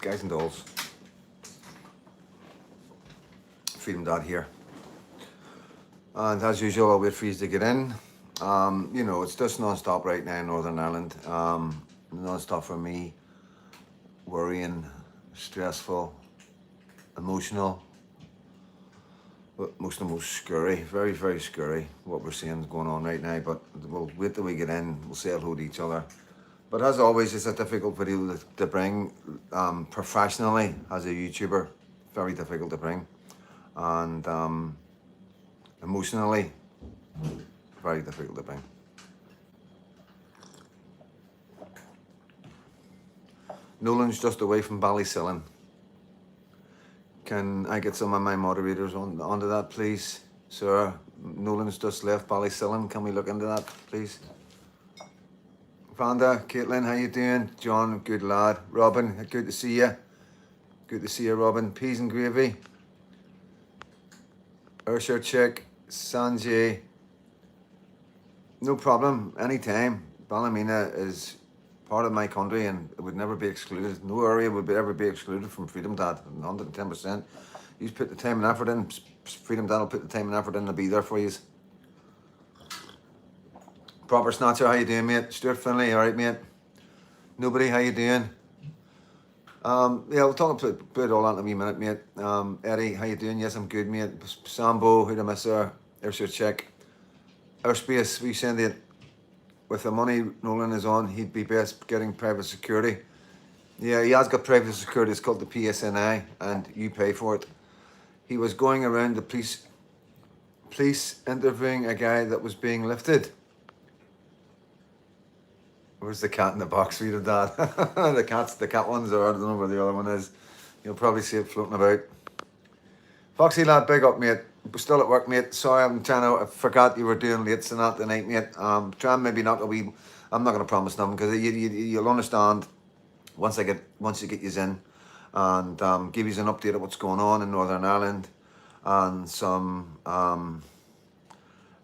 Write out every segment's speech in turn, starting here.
guys and dolls. Freedom Dad here. And as usual, I'll wait for you to get in. You know, it's just non-stop right now in Northern Ireland. Non-stop for me. Worrying, stressful, emotional. But most of the most scary, very, very scary what we're seeing going on right now. But we'll wait till we get in, we'll say hello to each other. But as always, it's a difficult video to bring professionally as a YouTuber. Very difficult to bring. And emotionally, very difficult to bring. Nolan's just away from Ballysillan. Can I get some of my moderators onto that, please? Sir, Nolan's just left Ballysillan. Can we look into that, please? Vanda, Caitlin, how you doing? John, good lad. Robin, good to see you. Good to see you, Robin. Peas and gravy. Ursher Chick, Sanjay. No problem, anytime. Ballymena is part of my country and it would never be excluded. No area would ever be excluded from Freedom Dad, 110%. You put the time and effort in, Freedom Dad will put the time and effort in to be there for you. Proper Snatcher, how you doing, mate? Stuart Finlay, alright, mate? Nobody, how you doing? Yeah, we'll talk about all that in a wee minute, mate. Eddie, how you doing? Yes, I'm good, mate. Sambo, who do I miss there? There's your check. Airspace, we send it. With the money Nolan is on, he'd be best getting private security. Yeah, he has got private security. It's called the PSNI, and you pay for it. He was going around the police interviewing a guy that was being lifted. Where's the cat in the box, Freedom Dad? the cat ones, or I don't know where the other one is. You'll probably see it floating about. Foxy lad, big up, mate. We're still at work, mate. Sorry, I forgot you were doing late tonight tonight, mate. Try and maybe knock a wee. I'm not going to promise nothing because you'll understand once you get you in, and give you an update of what's going on in Northern Ireland, and some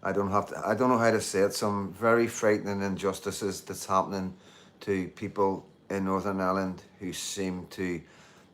I don't know how to say it. Some very frightening injustices that's happening to people in Northern Ireland who seem to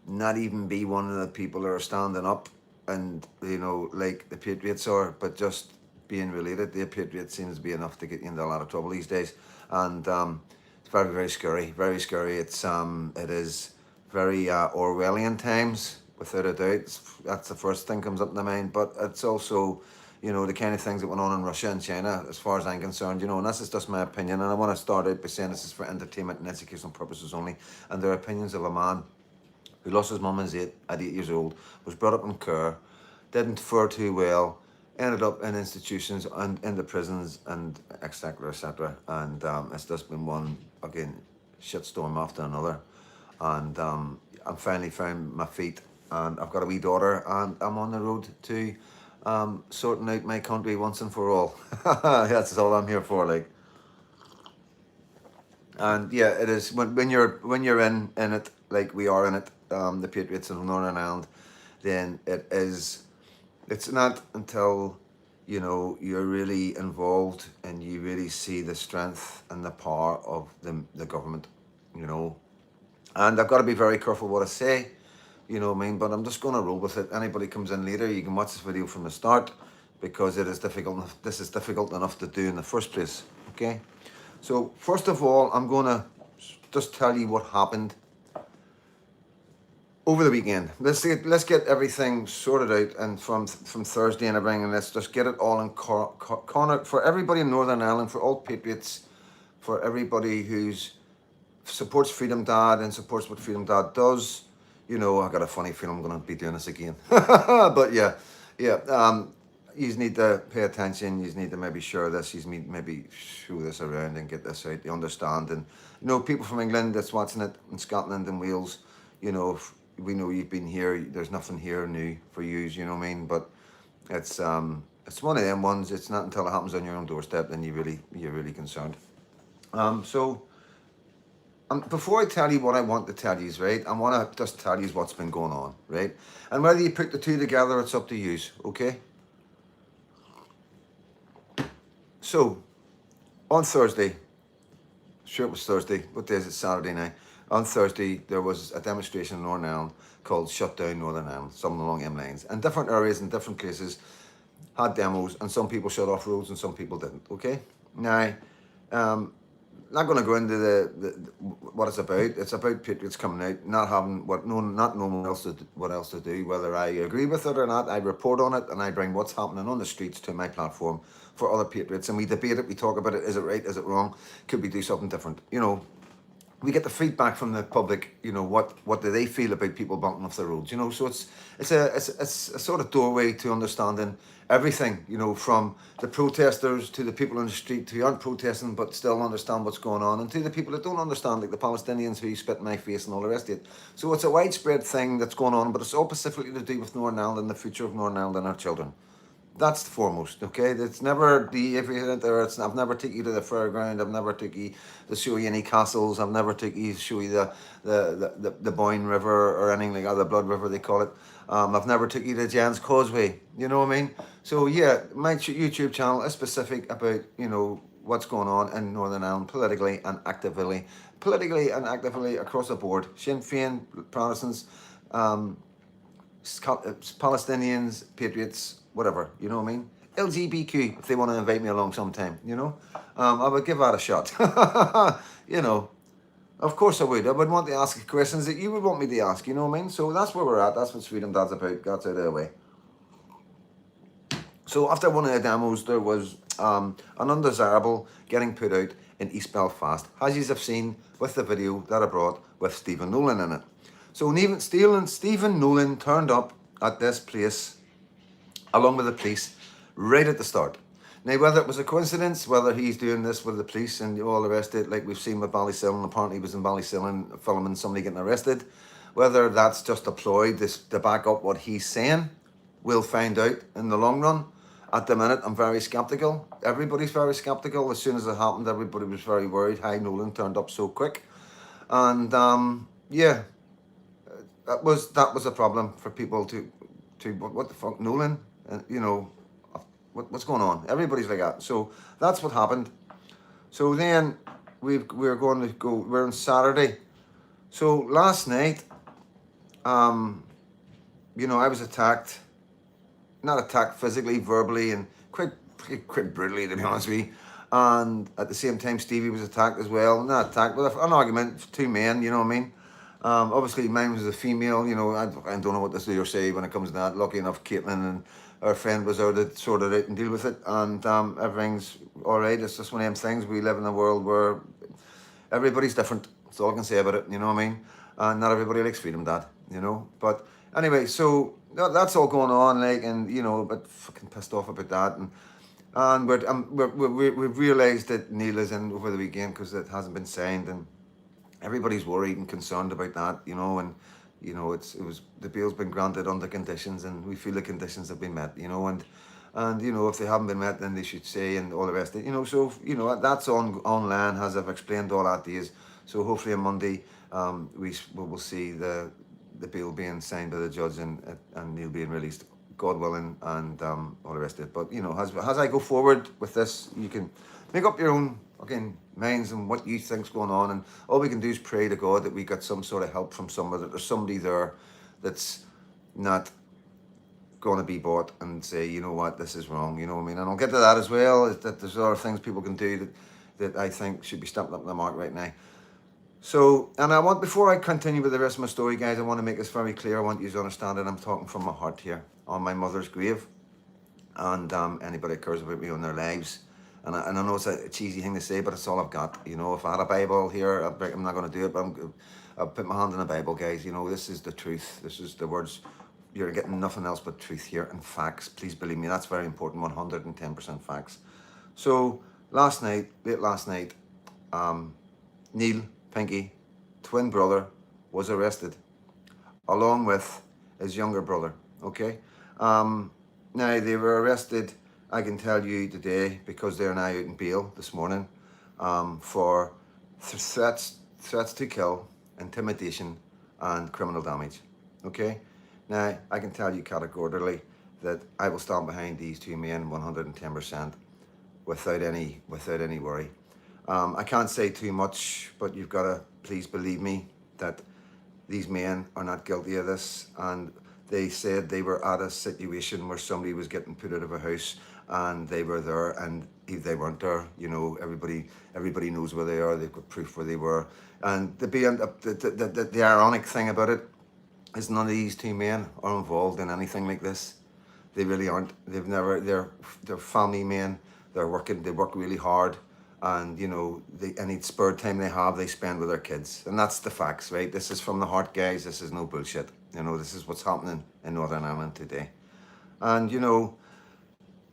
not even be one of the people that are standing up. And, you know, like the Patriots are, but just being related, the Patriots seems to be enough to get you into a lot of trouble these days. And it's very, very scary, very scary. It is very Orwellian times, without a doubt. That's the first thing comes up in the mind. But it's also, you know, the kind of things that went on in Russia and China, as far as I'm concerned, you know, and this is just my opinion. And I want to start out by saying this is for entertainment and educational purposes only. And they're opinions of a man who lost his mum at 8 years old, was brought up in care, didn't fare too well, ended up in institutions and in the prisons and etc. etc. And it's just been one, again, shitstorm after another. And I finally found my feet, and I've got a wee daughter, and I'm on the road to sorting out my country once and for all. That's all I'm here for, like. And yeah, it is when you're in it, like we are in it, the Patriots in Northern Ireland, then it's not until, you know, you're really involved and you really see the strength and the power of the government, you know. And I've got to be very careful what I say, you know what I mean, but I'm just going to roll with it. Anybody comes in later, you can watch this video from the start, because it is difficult enough. This is difficult enough to do in the first place, okay? So first of all, I'm going to just tell you what happened over the weekend. Let's get everything sorted out, and from Thursday and everything, and let's just get it all in corner for everybody in Northern Ireland, for all Patriots, for everybody who's supports Freedom Dad and supports what Freedom Dad does. You know, I got a funny feeling I'm going to be doing this again. But yeah. You need to pay attention. You need to maybe share this. You need maybe show this around and get this out. You understand, and you know, people from England that's watching it, in Scotland and Wales. You know, we know you've been here. There's nothing here new for you. You know what I mean? But it's one of them ones. It's not until it happens on your own doorstep then you're really concerned. Before I tell you what I want to tell you, right, I want to just tell you what's been going on, right? And whether you put the two together, it's up to you, okay? So, on Thursday, sure it was Thursday, what day is it? Saturday now. on Thursday there was a demonstration in Northern Ireland called Shut Down Northern Ireland, something along them lines. And different areas and different places had demos, and some people shut off roads and some people didn't. Okay, now not going to go into what it's about. It's about patriots coming out, not having not knowing what else to do. Whether I agree with it or not, I report on it and I bring what's happening on the streets to my platform for other patriots, and we debate it. We talk about it. Is it right? Is it wrong? Could we do something different? You know, we get the feedback from the public. You know, what do they feel about people bunking off the roads? You know, so it's a sort of doorway to understanding everything. You know, from the protesters to the people on the street who aren't protesting but still understand what's going on, and to the people that don't understand, like the Palestinians who spit in my face and all the rest of it. So it's a widespread thing that's going on, but it's all specifically to do with Northern Ireland and the future of Northern Ireland and our children. That's the foremost, okay? It's never the everything there. I've never taken you to the fairground. I've never taken you to show you any castles. I've never taken you to show you the Boyne River or anything like that, the Blood River they call it. I've never taken you to Jan's Causeway. You know what I mean? So yeah, my YouTube channel is specific about, you know, what's going on in Northern Ireland politically and actively across the board. Sinn Féin, Protestants, Palestinians, patriots, whatever, you know what I mean? LGBTQ, if they want to invite me along sometime, you know? I would give that a shot. You know, of course I would. I would want to ask questions that you would want me to ask, you know what I mean? So that's where we're at. That's what Freedom Dad's about. That's out of the way. So after one of the demos, there was an undesirable getting put out in East Belfast, as you have seen with the video that I brought with Stephen Nolan in it. So Stephen Nolan turned up at this place along with the police right at the start. Now, whether it was a coincidence, whether he's doing this with the police and all the rest of it, like we've seen with Ballysillan, apparently he was in Ballysillan filming somebody getting arrested, whether that's just a ploy to back up what he's saying, we'll find out in the long run. At the minute, I'm very sceptical. Everybody's very sceptical. As soon as it happened, everybody was very worried how Nolan turned up so quick. And yeah, that was a problem for people to what the fuck, Nolan? You know, what's going on? Everybody's like that. So that's what happened. So then we're on Saturday. So last night, you know, I was attacked. Not attacked physically, verbally, and quite brutally, to be honest with you. And at the same time, Stevie was attacked as well. Not attacked, but an argument, two men, you know what I mean? Obviously, mine was a female, you know, I don't know what to do or say when it comes to that. Lucky enough, Caitlin and our friend was there to sort it out and deal with it. And everything's all right. It's just one of them things. We live in a world where everybody's different. That's all I can say about it, you know what I mean? And not everybody likes Freedom Dad, you know? But anyway, so that's all going on, like, and you know, but fucking pissed off about that, and we've realised that Neil is in over the weekend because it hasn't been signed, and everybody's worried and concerned about that, you know, and you know, the bail's been granted under conditions, and we feel the conditions have been met, you know, and you know, if they haven't been met, then they should say, and all the rest of it, you know. So you know, that's online, as I've explained all that days. So hopefully on Monday, we will see the bail being signed by the judge and Neil being released, God willing, and all the rest of it. But you know, as I go forward with this, you can make up your own fucking minds and what you think's going on, and all we can do is pray to God that we get some sort of help from somebody, that there's somebody there that's not going to be bought and say, you know what, this is wrong, you know what I mean? And I'll get to that as well, is that there's other things people can do that I think should be stamped up in the mark right now. So, and before I continue with the rest of my story, guys, I want to make this very clear. I want you to understand that I'm talking from my heart here on my mother's grave, and anybody that cares about me on their lives. And I know it's a cheesy thing to say, but it's all I've got. You know, if I had a Bible here, I'm not going to do it, but I'll put my hand in the Bible, guys. You know, this is the truth. This is the words. You're getting nothing else but truth here and facts. Please believe me, that's very important. 110% facts. So late last night, Neil Pinky, twin brother, was arrested, along with his younger brother, okay? Now, they were arrested, I can tell you today, because they're now out in bail this morning, for threats to kill, intimidation, and criminal damage, okay? Now, I can tell you categorically that I will stand behind these two men 110% without any worry. I can't say too much, but you've got to please believe me. that these men are not guilty of this, and they said they were at a situation where somebody was getting put out of a house and they were there, and if they weren't there, you know, everybody knows where they are. They've got proof where they were. And the ironic thing about it is none of these two men are involved in anything like this. They really aren't. They've never. They're family men. They're working. They work really hard, and you know, any spare time they have, they spend with their kids, and that's the facts, right? This is from the heart, guys. This is no bullshit. You know, this is what's happening in Northern Ireland today, and you know,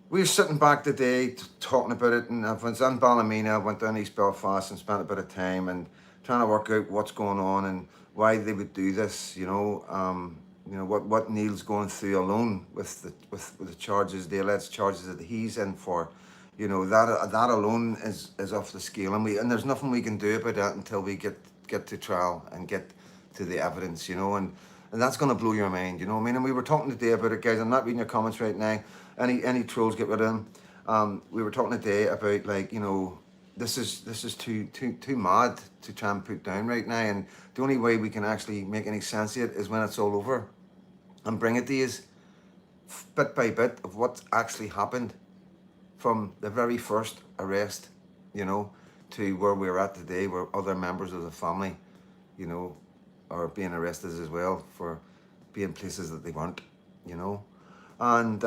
we were sitting back today talking about it, and I was in Ballymena. I went down East Belfast and spent a bit of time and trying to work out what's going on and why they would do this. You know what Neil's going through alone with the charges, the alleged charges that he's in for. You know, that alone is off the scale, and there's nothing we can do about that until we get to trial and get to the evidence. You know, and that's going to blow your mind. You know what I mean? And we were talking today about it, guys. I'm not reading your comments right now. Any trolls, get rid of them. We were talking today about, like, you know, this is too mad to try and put down right now, and the only way we can actually make any sense of it is when it's all over, and bring it to you bit by bit of what's actually happened from the very first arrest, you know, to where we're at today, where other members of the family, you know, are being arrested as well for being places that they weren't, you know. And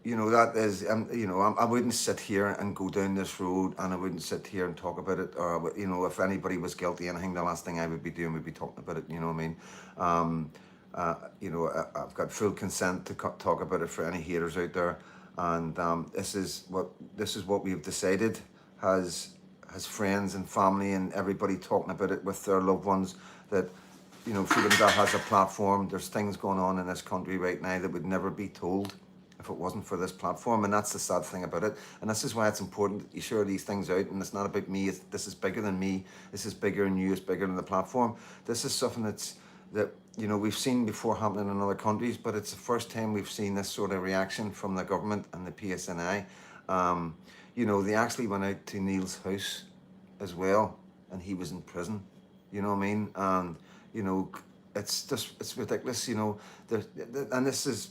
you know, that is, you know, I wouldn't sit here and go down this road, and I wouldn't sit here and talk about it, or, you know, if anybody was guilty, anything, the last thing I would be doing would be talking about it. You know what I mean? You know, I've got full consent to talk about it for any haters out there, and this is what we've decided as friends and family and everybody talking about it with their loved ones, that, you know, Freedom That has a platform. There's things going on in this country right now that would never be told if it wasn't for this platform, and that's the sad thing about it. And this is why it's important that you share these things out, and it's not about me. This is bigger than me. This is bigger than you. It's bigger than the platform. This is something that you know, we've seen before happening in other countries, but it's the first time we've seen this sort of reaction from the government and the PSNI. You know, they actually went out to Neil's house as well, and he was in prison. You know what I mean? And you know, it's ridiculous. You know, and this is,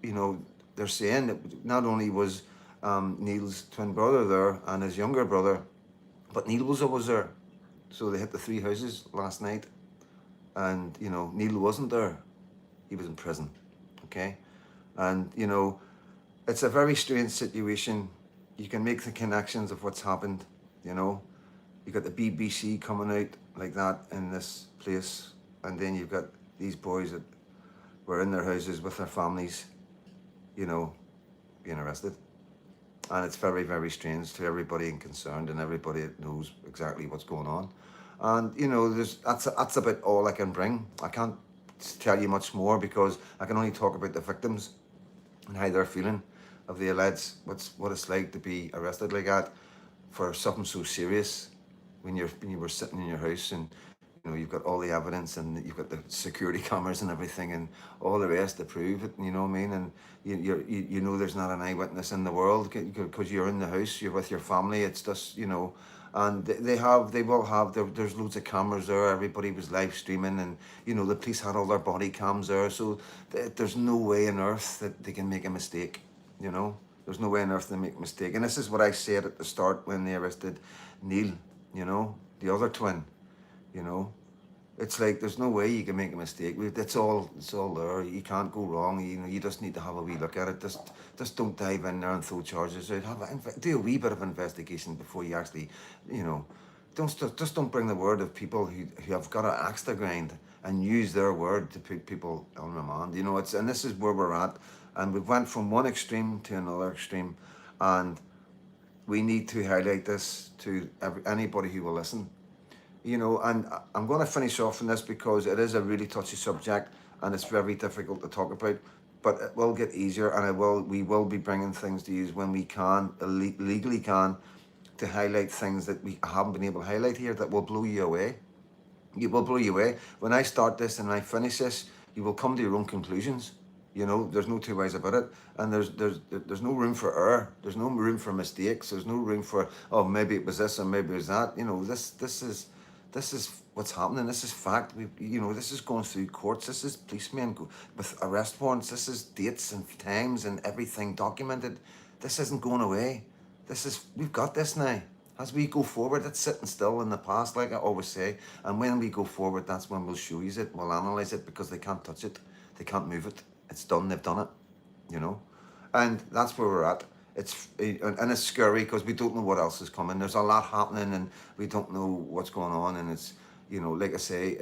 you know, they're saying that not only was Neil's twin brother there and his younger brother, but Neil was always there. So they hit the three houses last night, and you know, Neil wasn't there. He was in prison. Okay, and you know, it's a very strange situation. You can make the connections of what's happened. You know, you got the BBC coming out like that in this place, and then you've got these boys that were in their houses with their families, you know, being arrested. And it's very, very strange to everybody concerned and everybody that knows exactly what's going on. And you know, that's about all I can bring. I can't tell you much more because I can only talk about the victims and how they're feeling of the alleged, what it's like to be arrested like that for something so serious when you were sitting in your house, and you know, you've got all the evidence and you've got the security cameras and everything and all the rest to prove it. You know what I mean? And you know, there's not an eyewitness in the world because you're in the house, you're with your family. It's just, you know, and they will have there's loads of cameras there. Everybody was live streaming, and you know, the police had all their body cams there, so there's no way on earth that they can make a mistake. You know, there's no way on earth they make a mistake. And this is what I said at the start when they arrested Neil, you know, the other twin. You know, it's like there's no way you can make a mistake. It's all there. You can't go wrong. You know, you just need to have a wee look at it. Just don't dive in there and throw charges out. Do a wee bit of investigation before you actually, you know, don't bring the word of people who have got an axe to grind and use their word to put people on remand. You know, and this is where we're at, and we've went from one extreme to another extreme, and we need to highlight this to anybody who will listen. You know, and I'm going to finish off on this because it is a really touchy subject and it's very difficult to talk about, but it will get easier, and we will be bringing things to you when we can, legally can, to highlight things that we haven't been able to highlight here that will blow you away. It will blow you away. When I start this and I finish this, you will come to your own conclusions. You know, there's no two ways about it, and there's no room for error. There's no room for mistakes. There's no room for, oh, maybe it was this or maybe it was that. You know, this This is what's happening. This is fact. This is going through courts. This is policemen with arrest warrants. This is dates and times and everything documented. This isn't going away. We've got this now. As we go forward, it's sitting still in the past, like I always say. And when we go forward, that's when we'll show you it. We'll analyse it because they can't touch it. They can't move it. It's done. They've done it, And that's where we're at. It's scary because we don't know what else is coming. There's a lot happening and we don't know what's going on. And it's, like I say,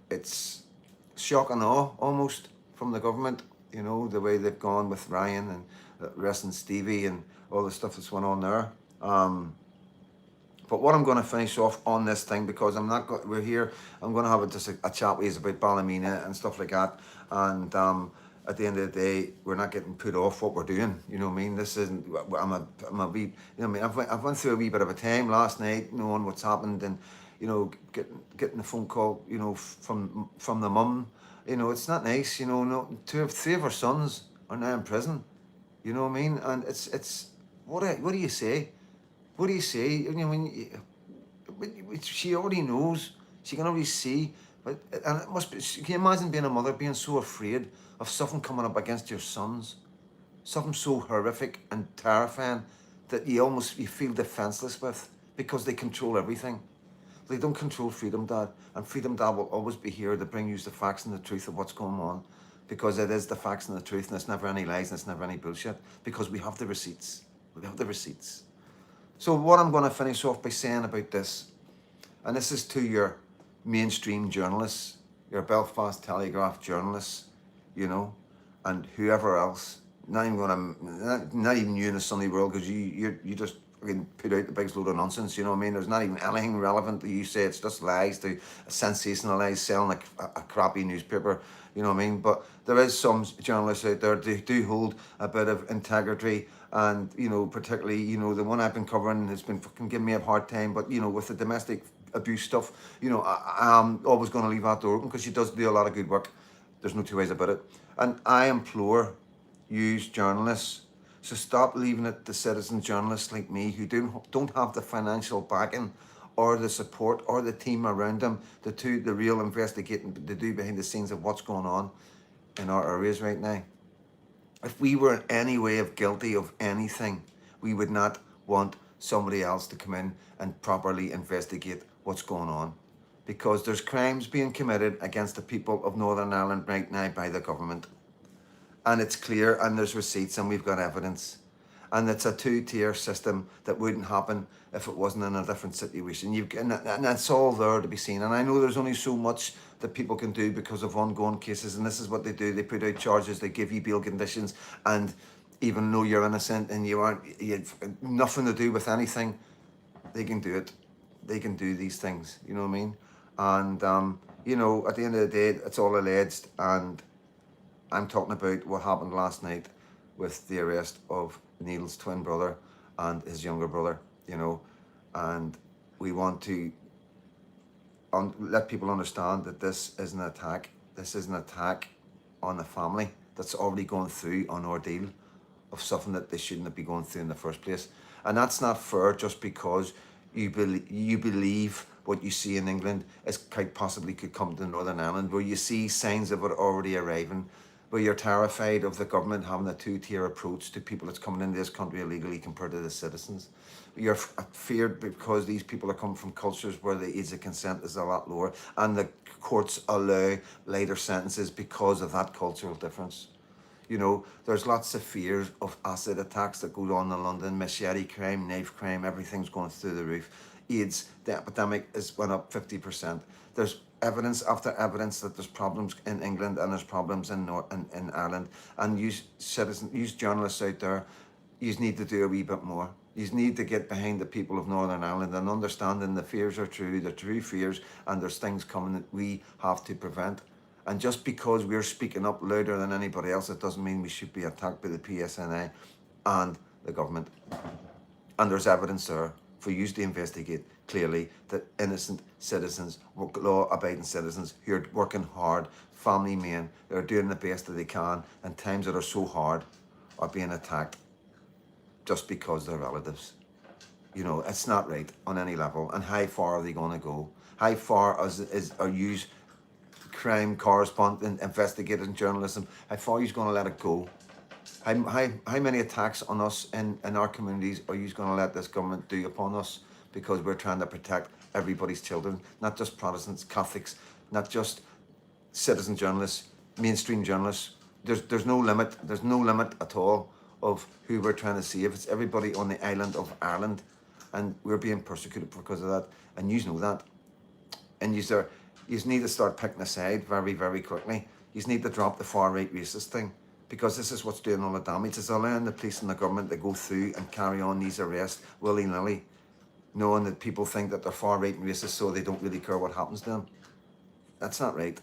it's shock and awe almost from the government, the way they've gone with Ryan and arresting Stevie and all the stuff that's went on there. But what I'm going to finish off on this thing, because we're here, I'm going to have just a chat with you about Ballymena and stuff like that. And at the end of the day, we're not getting put off what we're doing. You know what I mean? This isn't, I'm a wee, I've went through a wee bit of a time last night, knowing what's happened and, getting a phone call, from the mum. It's not nice, three of her sons are now in prison. You know what I mean? And it's, what do you say? What do you say? She already knows. She can already see. And it must be. Can you imagine being a mother, being so afraid of something coming up against your sons, something so horrific and terrifying that you feel defenseless with, because they control everything. They don't control Freedom Dad, and Freedom Dad will always be here to bring you the facts and the truth of what's going on, because it is the facts and the truth, and it's never any lies and it's never any bullshit, because we have the receipts. We have the receipts. So what I'm going to finish off by saying about this, and this is to your mainstream journalists, your Belfast Telegraph journalists, and whoever else, not even you in the Sunday World, because you just put out the biggest load of nonsense, you know what I mean? There's not even anything relevant that you say. It's just lies, to sensationalize, selling a crappy newspaper, you know what I mean? But there is some journalists out there that do hold a bit of integrity, and particularly the one I've been covering has been fucking giving me a hard time, but with the domestic abuse stuff, I'm always going to leave that door open, because she does do a lot of good work. There's no two ways about it. And I implore you journalists, so stop leaving it to citizen journalists like me, who don't have the financial backing or the support or the team around them to do the real investigating, to do behind the scenes of what's going on in our areas right now. If we were in any way of guilty of anything, we would not want somebody else to come in and properly investigate what's going on, because there's crimes being committed against the people of Northern Ireland right now by the government. And it's clear, and there's receipts, and we've got evidence. And it's a two-tier system that wouldn't happen if it wasn't in a different situation. And that's all there to be seen. And I know there's only so much that people can do because of ongoing cases, and this is what they do. They put out charges, they give you bail conditions, and even though you're innocent and you have nothing to do with anything, they can do it. They can do these things, you know what I mean? And, at the end of the day, it's all alleged, and I'm talking about what happened last night with the arrest of Neil's twin brother and his younger brother, and we want to let people understand that this is an attack. This is an attack on the family that's already gone through an ordeal of something that they shouldn't be going through in the first place. And that's not fair just because you believe what you see in England is quite possibly could come to Northern Ireland, where you see signs of it already arriving, where you're terrified of the government having a two-tier approach to people that's coming into this country illegally compared to the citizens. You're feared because these people are coming from cultures where the age of consent is a lot lower, and the courts allow lighter sentences because of that cultural difference. There's lots of fears of acid attacks that go on in London, machete crime, knife crime, everything's going through the roof. AIDS, the epidemic has went up 50%. There's evidence after evidence that there's problems in England and there's problems in Ireland. And you journalists out there, you need to do a wee bit more. You need to get behind the people of Northern Ireland and understanding the fears are true, the true fears, and there's things coming that we have to prevent. And just because we're speaking up louder than anybody else, it doesn't mean we should be attacked by the PSNI and the government. And there's evidence there for you to investigate clearly that innocent citizens, law-abiding citizens who are working hard, family men, who are doing the best that they can, and times that are so hard, are being attacked just because they're relatives. You know, it's not right on any level. And how far are they going to go? How far are you crime correspondent, investigating journalism? How far are you going to let it go? How many attacks on us in our communities are you going to let this government do upon us because we're trying to protect everybody's children, not just Protestants, Catholics, not just citizen journalists, mainstream journalists. There's no limit. There's no limit at all of who we're trying to save. It's everybody on the island of Ireland, and we're being persecuted because of that. And you know that. And you need to start picking a side very, very quickly. You need to drop the far right racist thing, because this is what's doing all the damage. It's allowing the police and the government to go through and carry on these arrests willy-nilly, knowing that people think that they're far right and racist, so they don't really care what happens to them. That's not right.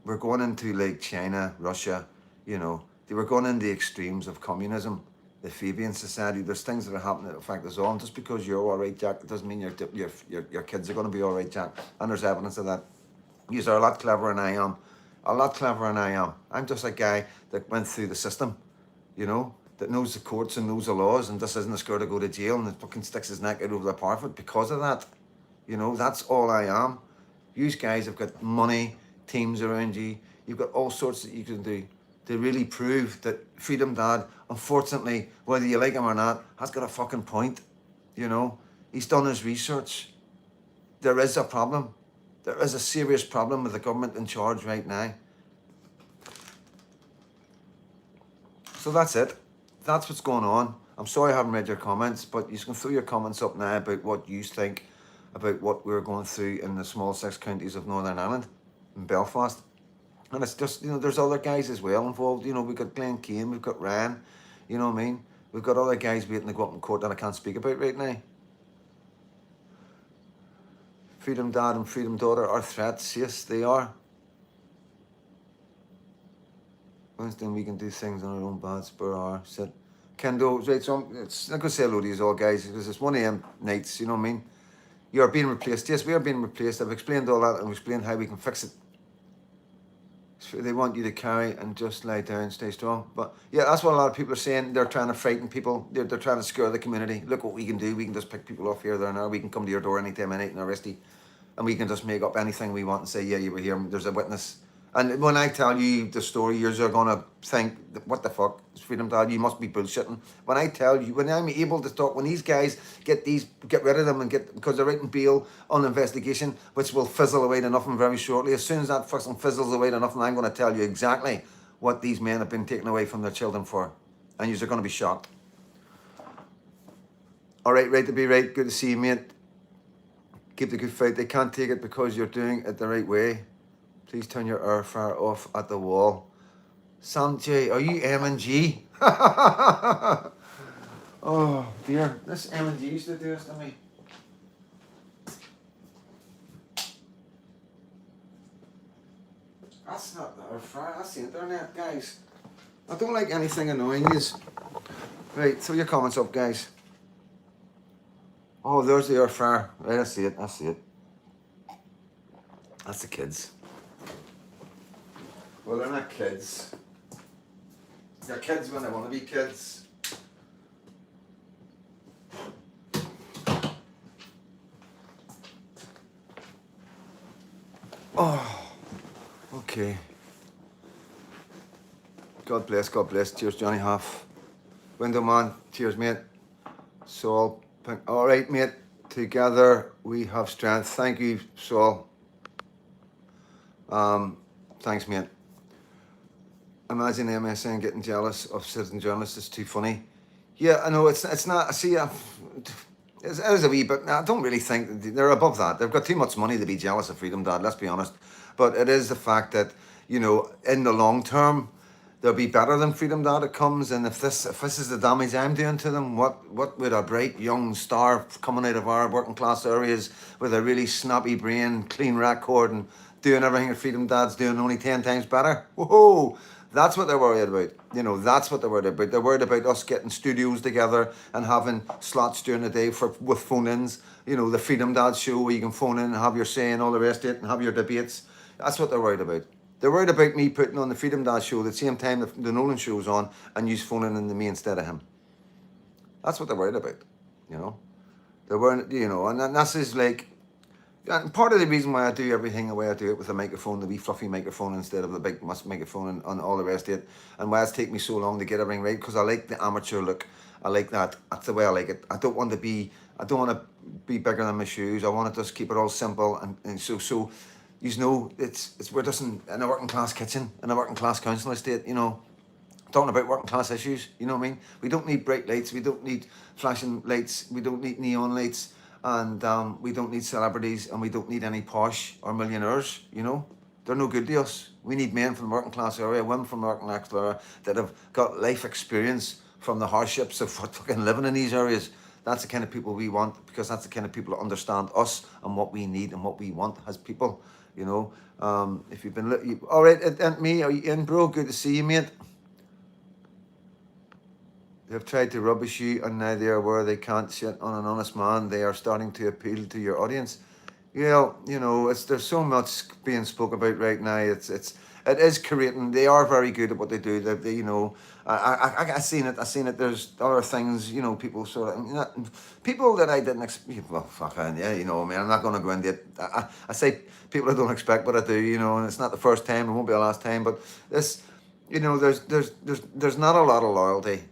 We're going into like China, Russia, you know, they were going into the extremes of communism, the Fabian society. There's things that are happening that affect us all. And just because you're all right, Jack, it doesn't mean your kids are going to be all right, Jack. And there's evidence of that. Yous are a lot cleverer than I am. A lot cleverer than I am. I'm just a guy that went through the system, you know, that knows the courts and knows the laws and just isn't scared to go to jail and fucking sticks his neck out over the parapet because of that. You know, that's all I am. You guys have got money, teams around you. You've got all sorts that you can do to really prove that Freedom Dad, unfortunately, whether you like him or not, has got a fucking point. You know, he's done his research. There is a problem. There is a serious problem with the government in charge right now. So that's it. That's what's going on. I'm sorry I haven't read your comments, but you can throw your comments up now about what you think about what we're going through in the small 6 counties of Northern Ireland, in Belfast. And it's just, you know, there's other guys as well involved. You know, we've got Glenn Kane, we've got Ryan, you know what I mean? We've got other guys waiting to go up in court that I can't speak about right now. Freedom Dad and Freedom Daughter are threats. Yes, they are. Wednesday we can do things on our own bad spur hour. Said Kendo, right, so it's not going to say hello to you all, guys, because it's 1 a.m. nights, you know what I mean? You are being replaced. Yes, we are being replaced. I've explained all that and explained how we can fix it. So they want you to carry and just lie down, stay strong. But yeah, that's what a lot of people are saying. They're trying to frighten people. They're trying to scare the community. Look what we can do. We can just pick people off here, there, and there. We can come to your door anytime, any night and arrest you. And we can just make up anything we want and say, yeah, you were here. There's a witness. And when I tell you the story, you're going to think, what the fuck, Freedom Dad, you must be bullshitting. When I tell you, when I'm able to talk, when these guys get rid of them and because they're writing bail on investigation, which will fizzle away to nothing very shortly. As soon as that fucking fizzles away to nothing, I'm going to tell you exactly what these men have been taken away from their children for. And you're going to be shocked. All right, right to be right. Good to see you, mate. Keep the good fight. They can't take it because you're doing it the right way. Please turn your air fryer off at the wall. Sam J, are you M&G? Oh dear, this M&G used to do this to me. That's not the air fryer, that's the internet, guys. I don't like anything annoying you. Right, throw your comments up, guys. Oh, there's the air fryer. Right, I see it, I see it. That's the kids. Well, they're not kids. They're kids when they want to be kids. Oh, okay. God bless, God bless. Cheers, Johnny Huff. Window man, cheers, mate. Saul, all right, mate. Together we have strength. Thank you, Saul. Thanks, mate. Imagine MSN getting jealous of citizen journalists. It's too funny. Yeah, I know it's not. I see. It is a wee bit. I don't really think they're above that. They've got too much money to be jealous of Freedom Dad. Let's be honest. But it is the fact that, you know, in the long term, they'll be better than Freedom Dad. It comes, and if this is the damage I'm doing to them, what would a bright young star coming out of our working class areas with a really snappy brain, clean record, and doing everything that Freedom Dad's doing only 10 times better? Whoa! That's what they're worried about. You know, that's what they're worried about. They're worried about us getting studios together and having slots during the day with phone-ins. You know, the Freedom Dad show where you can phone in and have your say and all the rest of it and have your debates. That's what they're worried about. They're worried about me putting on the Freedom Dad show at the same time the Nolan show's on and you phoning in to me instead of him. That's what they're worried about, you know. There weren't, you know, and that's is like, and part of the reason why I do everything the way I do it with a microphone, the wee fluffy microphone instead of the big microphone and all the rest of it, and why it's taken me so long to get everything right, because I like the amateur look. I like that. That's the way I like it. I don't want to be. I don't want to be bigger than my shoes. I want to just keep it all simple and so. You know, it's we're just in a working class kitchen, in a working class council estate. You know, talking about working class issues. You know what I mean? We don't need bright lights. We don't need flashing lights. We don't need neon lights. And we don't need celebrities, and we don't need any posh or millionaires. You know, they're no good to us. We need men from the working class area, women from the working class area that have got life experience from the hardships of fucking living in these areas. That's the kind of people we want, because that's the kind of people that understand us and what we need and what we want as people. You know, if you've been all right, and me, are you in, bro? Good to see you, mate. They've tried to rubbish you, and now they are where they can't shit on an honest man. They are starting to appeal to your audience. Yeah, you know, it's there's so much being spoke about right now. It is creating. They are very good at what they do. They you know, I seen it. I seen it. There's other things, you know, people sort of, you know, people that I didn't expect. Well, fuck, yeah, you know, I mean, I'm not going to go into it. I say people I don't expect, but I do, you know, and it's not the first time. It won't be the last time. But this, you know, there's not a lot of loyalty.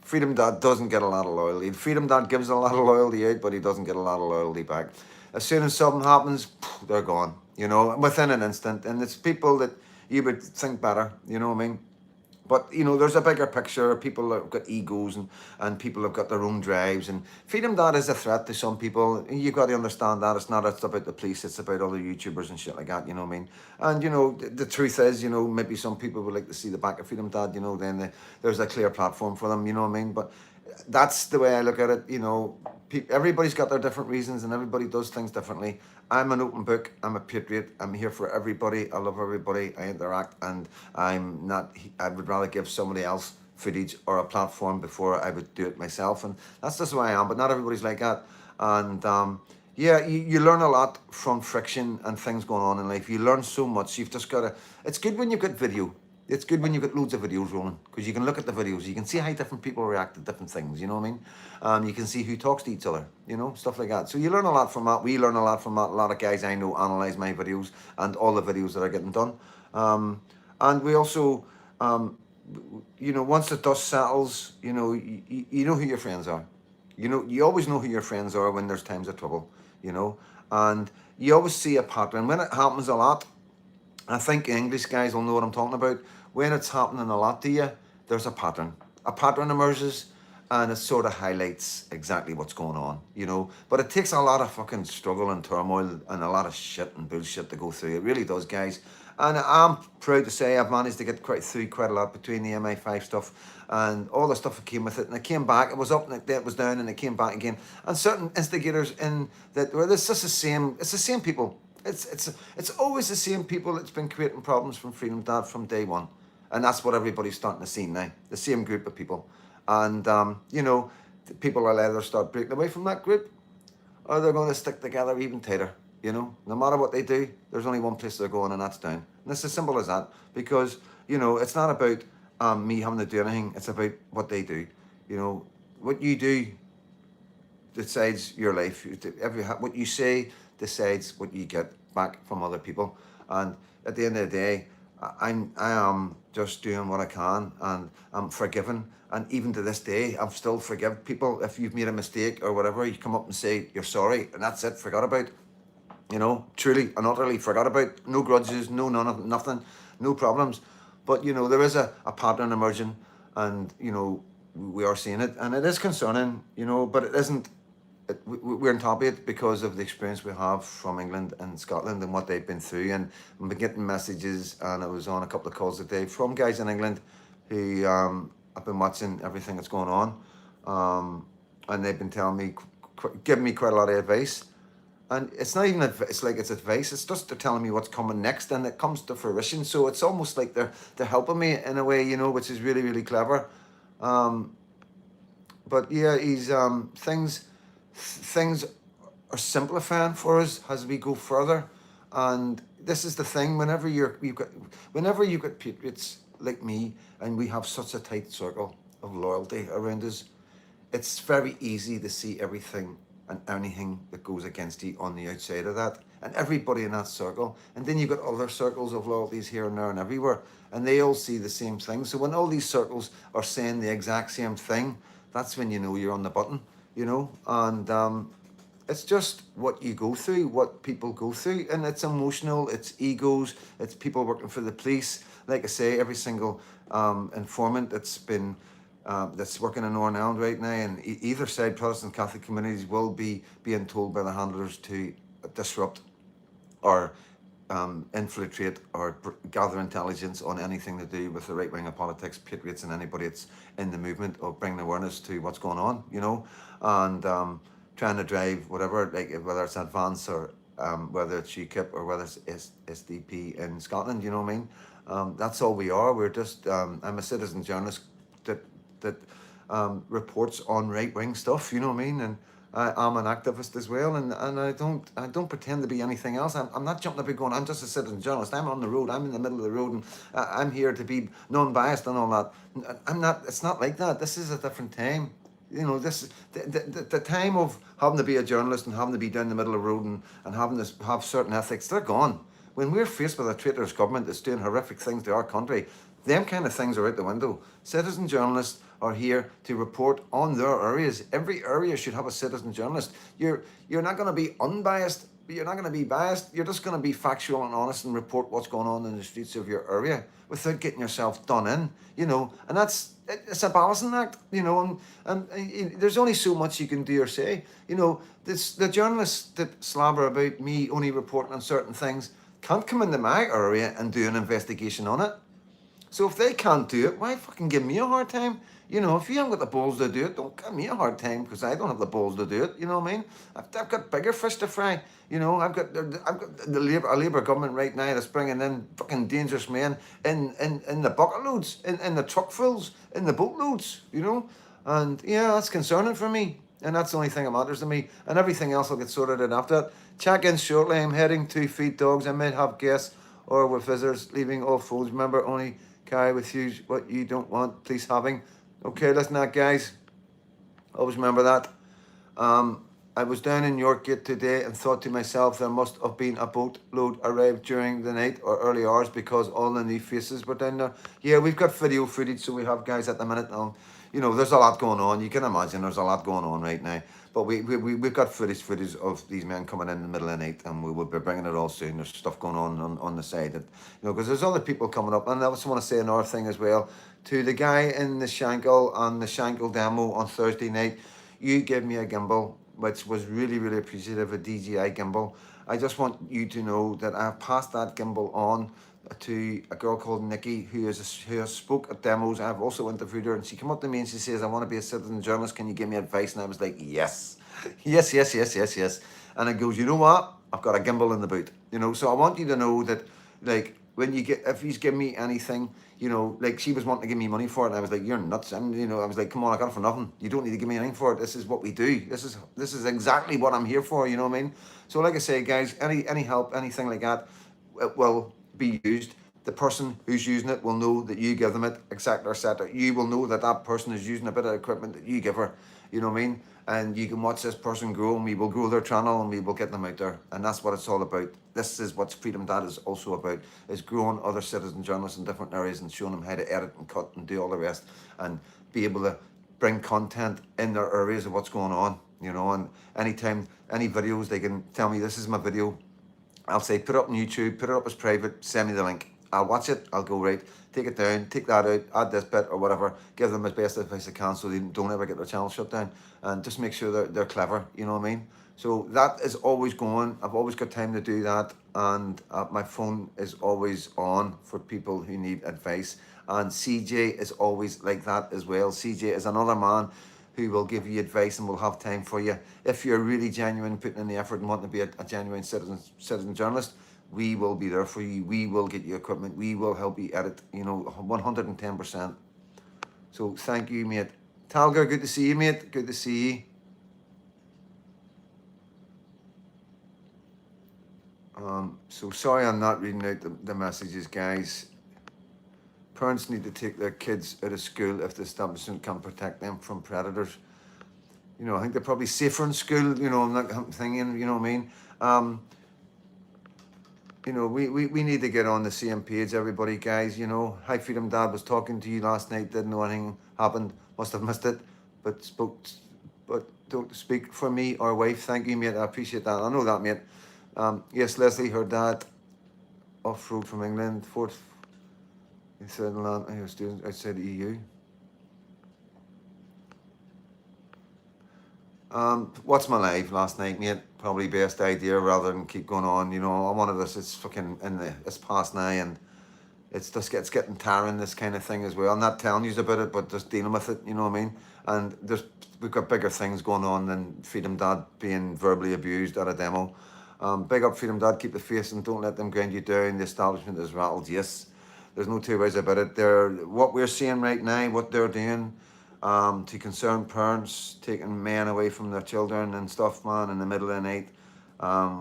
Freedom Dad doesn't get a lot of loyalty. Freedom Dad gives a lot of loyalty out, but he doesn't get a lot of loyalty back. As soon as something happens, they're gone, you know, within an instant. And it's people that you would think better, you know what I mean? But, you know, there's a bigger picture. People have got egos, and people have got their own drives. And Freedom Dad is a threat to some people. You've got to understand that. It's not it's about the police. It's about other YouTubers and shit like that, you know what I mean? And, you know, the truth is, you know, maybe some people would like to see the back of Freedom Dad, you know, then there's a clear platform for them, you know what I mean? But that's the way I look at it, you know. Everybody's got their different reasons, and everybody does things differently. I'm an open book. I'm a patriot. I'm here for everybody. I love everybody. I interact, and I'm not. I would rather give somebody else footage or a platform before I would do it myself, and that's just who I am. But not everybody's like that, and yeah, you learn a lot from friction and things going on in life. You learn so much. You've just got to. It's good when you've got video. It's good when you've got loads of videos rolling, because you can look at the videos. You can see how different people react to different things, you know what I mean? You can see who talks to each other, you know, stuff like that. So you learn a lot from that. We learn a lot from that. A lot of guys I know analyse my videos and all the videos that are getting done. And we also, you know, once the dust settles, you know, you know who your friends are. You know, you always know who your friends are when there's times of trouble, you know. And you always see a pattern. When it happens a lot, I think English guys will know what I'm talking about. When it's happening a lot to you, there's a pattern. A pattern emerges, and it sort of highlights exactly what's going on, you know. But it takes a lot of fucking struggle and turmoil and a lot of shit and bullshit to go through. It really does, guys. And I'm proud to say I've managed to get through quite a lot between the MI5 stuff and all the stuff that came with it. And it came back. It was up and it was down, and it came back again. And certain instigators in that, where it's just the same. It's the same people. It's always the same people that's been creating problems from Freedom Dad from day one. And that's what everybody's starting to see now. The same group of people. And, you know, people will either start breaking away from that group, or they're going to stick together even tighter. You know, no matter what they do, there's only one place they're going, and that's down. And it's as simple as that. Because, you know, it's not about me having to do anything. It's about what they do. You know, what you do decides your life. What you say decides what you get back from other people. And at the end of the day, I am just doing what I can, and I'm forgiven. And even to this day, I'm still forgive people. If you've made a mistake or whatever, you come up and say you're sorry, and that's it, forgot about. You know, truly and utterly forgot about. No grudges, no none of nothing, no problems. But you know, there is a pattern emerging, and you know, we are seeing it, and it is concerning. You know, but it isn't. We're on top of it because of the experience we have from England and Scotland and what they've been through. And I've been getting messages, and I was on a couple of calls today from guys in England who have been watching everything that's going on, and they've been telling me, giving me quite a lot of advice. And it's not even it's like it's advice. It's just they're telling me what's coming next, and it comes to fruition. So it's almost like they're helping me in a way, you know, which is really, really clever. But yeah, he's things are simplifying for us as we go further. And this is the thing, whenever you've got patriots like me, and we have such a tight circle of loyalty around us, it's very easy to see everything and anything that goes against you on the outside of that, and everybody in that circle. And then you've got other circles of loyalties here and there and everywhere, and they all see the same thing. So when all these circles are saying the exact same thing, that's when you know you're on the button, you know. And it's just what you go through, what people go through, and it's emotional, it's egos, it's people working for the police. Like I say, every single informant that's working in Northern Ireland right now, and either side, Protestant Catholic communities, will be being told by the handlers to disrupt or infiltrate or gather intelligence on anything to do with the right wing of politics, patriots, and anybody that's in the movement, or bring awareness to what's going on, you know, and trying to drive whatever, like whether it's Advance or whether it's UKIP or whether it's SDP in Scotland, you know what I mean? That's all we are. We're just, I'm a citizen journalist that reports on right wing stuff, you know what I mean? And I'm an activist as well, and I don't pretend to be anything else. I'm not jumping up and going, I'm just a citizen journalist. I'm on the road. I'm in the middle of the road, and I'm here to be non-biased and all that. I'm not. It's not like that. This is a different time. You know, this the time of having to be a journalist and having to be down the middle of the road and having to have certain ethics, they're gone. When we're faced with a traitorous government that's doing horrific things to our country, them kind of things are out the window. Citizen journalists are here to report on their areas. Every area should have a citizen journalist. You're not going to be unbiased, but you're not going to be biased. You're just going to be factual and honest and report what's going on in the streets of your area without getting yourself done in, you know. And it's a balancing act, you know, and there's only so much you can do or say. You know, the journalists that slabber about me only reporting on certain things can't come into my area and do an investigation on it. So if they can't do it, why fucking give me a hard time? You know, if you haven't got the balls to do it, don't give me a hard time because I don't have the balls to do it. You know what I mean? I've got bigger fish to fry. You know, I've got a Labour government right now that's bringing in fucking dangerous men in the bucket loads, in the truck fills, in the boat loads. You know, and yeah, that's concerning for me. And that's the only thing that matters to me. And everything else will get sorted out after that. Check in shortly. I'm heading to feed dogs. I might have guests or with visitors, leaving all phones. Remember, only carry with you what you don't want, please having. Okay, listen to that, guys. Always remember that. I was down in Yorkgate today and thought to myself there must have been a boatload arrived during the night or early hours because all the new faces were down there. Yeah, we've got video footage, so we have guys at the minute. You know, there's a lot going on. You can imagine there's a lot going on right now. But we've got footage of these men coming in the middle of the night, and we will be bringing it all soon. There's stuff going on the side, that, you know, because there's other people coming up. And I also want to say another thing as well to the guy in the Shankill on the Shankill demo on Thursday night. You gave me a gimbal, which was really, really appreciative, a DJI gimbal. I just want you to know that I've passed that gimbal on to a girl called Nikki who has spoke at demos. I've also interviewed her, and she came up to me and she says, I want to be a citizen journalist, can you give me advice? And I was like, yes. And it goes, you know what, I've got a gimbal in the boot, you know. So I want you to know that, like, when you get, if he's giving me anything, you know, like she was wanting to give me money for it, and I was like, you're nuts. And you know, I was like, come on, I got it for nothing. You don't need to give me anything for it. This is what we do. This is exactly what I'm here for, you know what I mean? So like I say, guys, any help, anything like that, it will be used. The person who's using it will know that you give them it, etc. You will know that that person is using a bit of equipment that you give her, you know what I mean? And you can watch this person grow, and we will grow their channel, and we will get them out there. And that's what it's all about. This is what Freedom Dad is also about, is growing other citizen journalists in different areas and showing them how to edit and cut and do all the rest, and be able to bring content in their areas of what's going on, you know. And anytime, any videos, they can tell me, this is my video. I'll say, put it up on YouTube, put it up as private, send me the link. I'll watch it, I'll go, right, take it down, take that out, add this bit or whatever, give them as best advice I can so they don't ever get their channel shut down, and just make sure they're clever, you know what I mean? So that is always going. I've always got time to do that, and my phone is always on for people who need advice. And CJ is always like that as well. CJ is another man who will give you advice and will have time for you. If you're really genuine, putting in the effort and wanting to be a genuine citizen journalist, we will be there for you. We will get you equipment. We will help you edit, you know, 110%. So thank you, mate. Talga, good to see you, mate. Good to see you. So sorry I'm not reading out the messages, guys. Parents need to take their kids out of school if the establishment can protect them from predators. You know, I think they're probably safer in school. You know, I'm not thinking. You know what I mean? Um, you know, we need to get on the same page, everybody, guys. You know, High Freedom Dad was talking to you last night. Didn't know anything happened. Must have missed it, but don't speak for me or wife. Thank you, mate. I appreciate that. I know that, mate. Yes, Leslie, her dad off road from England, fourth. He said land students outside the EU. What's my life last night, mate? Probably best idea rather than keep going on. You know, I'm one of us. It's fucking it's past now, and it's getting tiring. This kind of thing as well. I'm not telling you about it, but just dealing with it. You know what I mean? And we've got bigger things going on than Freedom Dad being verbally abused at a demo. Big up Freedom Dad. Keep the faith and don't let them grind you down. The establishment is rattled. Yes, there's no two ways about it. What we're seeing right now, what they're doing. To concerned parents taking men away from their children and stuff, man, in the middle of the night,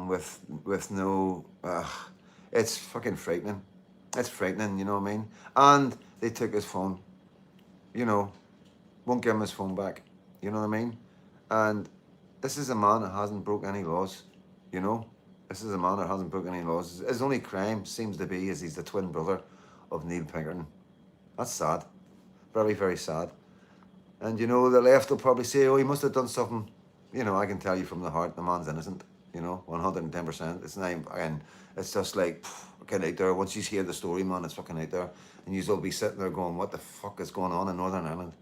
with no, it's fucking frightening. It's frightening, you know what I mean? And they took his phone, you know, won't give him his phone back, you know what I mean? And this is a man that hasn't broke any laws, you know? This is a man that hasn't broken any laws. His only crime seems to be is he's the twin brother of Neil Pinkerton. That's sad. Very, very sad. And, you know, the left will probably say, oh, he must have done something. You know, I can tell you from the heart, the man's innocent, you know, 110%. It's not, again, it's just like, fucking out there. Once you hear the story, man, it's fucking out there. And you'll be sitting there going, what the fuck is going on in Northern Ireland?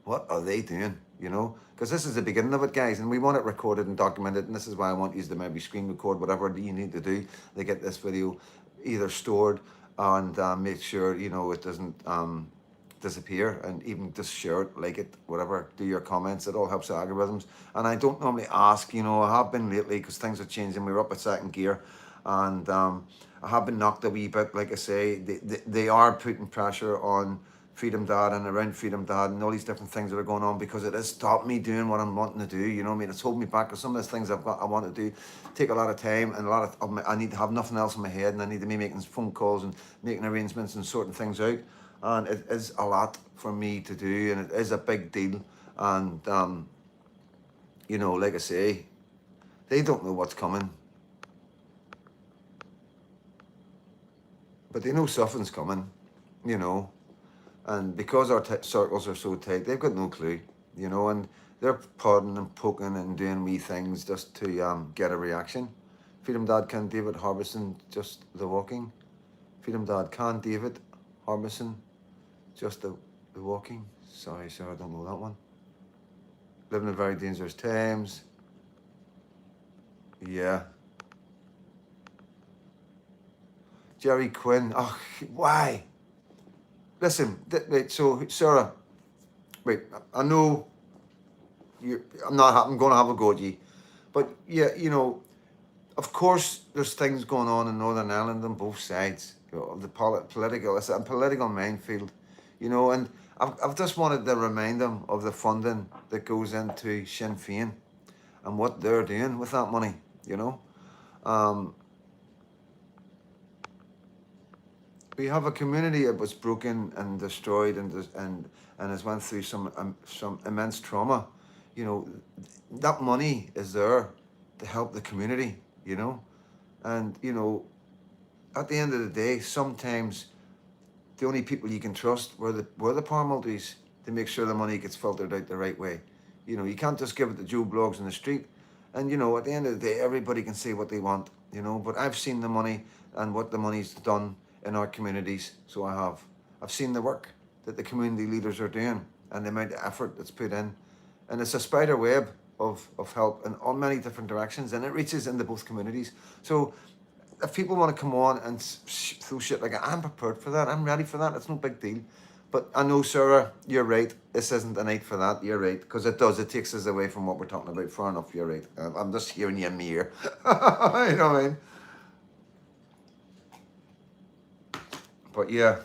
What are they doing, you know? Because this is the beginning of it, guys, and we want it recorded and documented, and this is why I want you to maybe screen record whatever you need to do to get this video either stored and make sure, you know, it doesn't disappear, and even just share it, like it, whatever, do your comments. It all helps the algorithms. And I don't normally ask, you know, I have been lately because things are changing. We were up at second gear, and I have been knocked a wee bit. Like I say, they are putting pressure on Freedom Dad and around Freedom Dad and all these different things that are going on, because it has stopped me doing what I'm wanting to do. You know what I mean? It's holding me back, because some of the things I want to do take a lot of time, and I need to have nothing else in my head, and I need to be making phone calls and making arrangements and sorting things out. And it is a lot for me to do, and it is a big deal. And you know, like I say, they don't know what's coming, but they know something's coming, you know. And because our circles are so tight, they've got no clue, you know. And they're prodding and poking and doing wee things just to get a reaction. Freedom Dad, can David Harbison just the walking? Freedom Dad, can David Harbison just the walking? Sorry, sir, I don't know that one. Living in very dangerous times. Yeah. Jerry Quinn. Oh, why? Listen, wait, so Sarah, wait, I know I'm going to have a go at you, but yeah, you know, of course there's things going on in Northern Ireland on both sides, you know, of the political minefield, you know, and I've just wanted to remind them of the funding that goes into Sinn Féin and what they're doing with that money, you know. We have a community that was broken and destroyed and has went through some immense trauma. You know, that money is there to help the community, you know. And, you know, at the end of the day, sometimes the only people you can trust were the power multis to make sure the money gets filtered out the right way. You know, you can't just give it to Joe Blogs in the street. And, you know, at the end of the day, everybody can say what they want, you know. But I've seen the money and what the money's done in our communities. So I've seen the work that the community leaders are doing and the amount of effort that's put in. And it's a spider web of help in all many different directions, and it reaches into both communities. So if people want to come on and throw shit like that, I'm prepared for that. I'm ready for that. It's no big deal. But I know, Sarah, you're right. This isn't a night for that. You're right. Because it takes us away from what we're talking about. Fair enough, you're right. I'm just hearing you in my ear. You know what I mean? But yeah.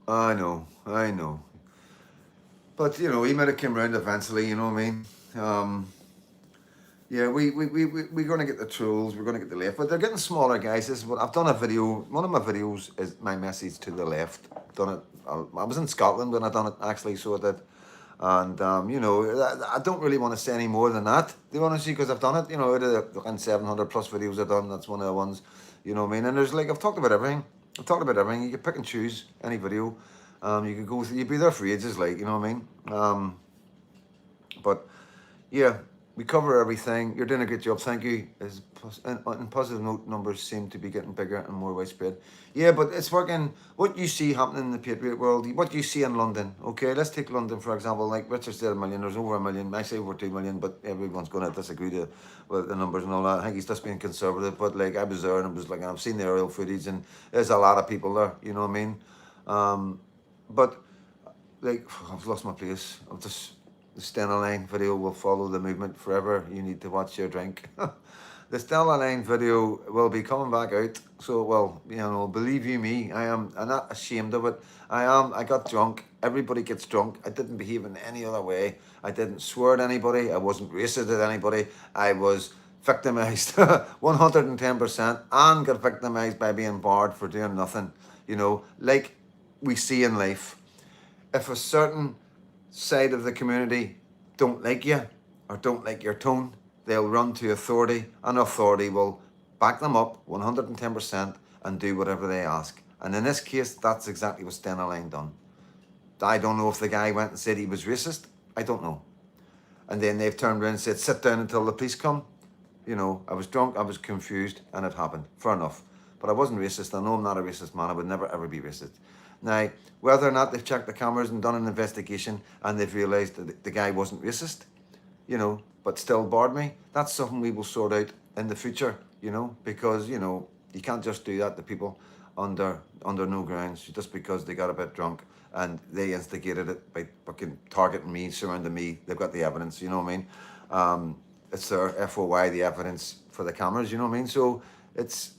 I know. But, you know, he might have come round eventually, you know what I mean? Yeah, we're going to get the trolls, we're going to get the left, but they're getting smaller, guys. This is what I've done a video. One of my videos is my message to the left. Done it. I was in Scotland when I done it actually, so I did. And you know, I don't really want to say any more than that, to be honest, because I've done it. You know, out of the 700 plus videos I've done, that's one of the ones. You know what I mean? And there's like I've talked about everything. I've talked about everything. You can pick and choose any video. You could go. You'd be there for ages, like you know what I mean. But yeah, we cover everything. You're doing a good job. Thank you. And positive note, numbers seem to be getting bigger and more widespread. Yeah, but it's working. What you see happening in the Patriot world, what you see in London. Okay, let's take London for example. Like Richard said, 1 million. There's over 1 million. I say over 2 million, but everyone's going to disagree with the numbers and all that. I think he's just being conservative. But like I was there and it was like I've seen the aerial footage and there's a lot of people there. You know what I mean? But like I've lost my place. I've just. The Stena Line video will follow the movement forever. You need to watch your drink. The Stena Line video will be coming back out. So, well, you know, believe you me, I'm not ashamed of it. I got drunk. Everybody gets drunk. I didn't behave in any other way. I didn't swear at anybody. I wasn't racist at anybody. I was victimized 110% and got victimized by being barred for doing nothing. You know, like we see in life. If a certain side of the community don't like you or don't like your tone, they'll run to authority and authority will back them up 110% and do whatever they ask. And in this case, that's exactly what Stena Line done. I don't know if the guy went and said he was racist. I don't know. And then they've turned around and said, sit down until the police come. You know, I was drunk, I was confused, and it happened. Fair enough. But I wasn't racist. I know I'm not a racist man. I would never, ever be racist. Now, whether or not they've checked the cameras and done an investigation and they've realised that the guy wasn't racist, you know, but still barred me, that's something we will sort out in the future, you know, because, you know, you can't just do that to people under no grounds just because they got a bit drunk and they instigated it by fucking targeting me, surrounding me. They've got the evidence, you know what I mean? It's their FOI, the evidence for the cameras, you know what I mean? So it's...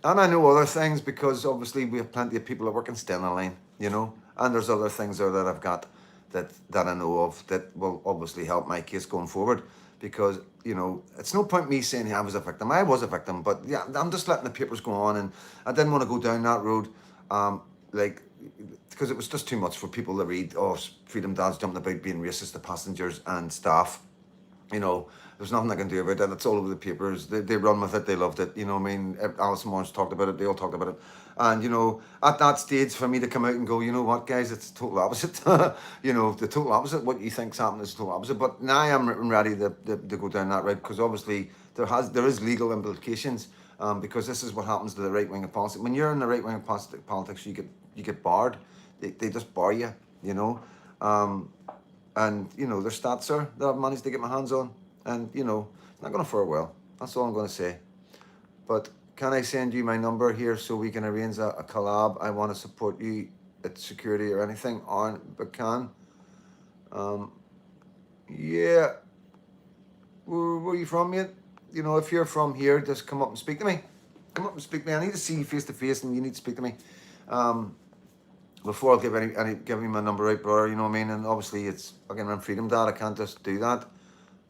And I know other things because obviously we have plenty of people that work in Stena Line, you know, and there's other things there that I've got that I know of that will obviously help my case going forward because, you know, it's no point me saying I was a victim. I was a victim, but yeah, I'm just letting the papers go on and I didn't want to go down that road, like, because it was just too much for people to read, oh, Freedom Dad's jumping about being racist to passengers and staff, you know. There's nothing I can do about that. It's all over the papers. They run with it. They loved it. You know what I mean? Alison Morris talked about it. They all talked about it. And, you know, at that stage for me to come out and go, you know what, guys, it's the total opposite. You know, the total opposite. What you think's happening is the total opposite. But now I'm ready to go down that route because obviously there is legal implications because this is what happens to the right wing of politics. When you're in the right wing of politics, you get barred. They just bar you, you know. And, you know, their stats are that I've managed to get my hands on. And, you know, it's not going to fare well. That's all I'm going to say. But can I send you my number here so we can arrange a collab? I want to support you at security or anything on, but can. Yeah. Where are you from, mate? You know, if you're from here, just come up and speak to me. Come up and speak to me. I need to see you face to face and you need to speak to me. Before I'll give me my number out, brother, you know what I mean? And obviously it's fucking on Freedom Dad. I can't just do that.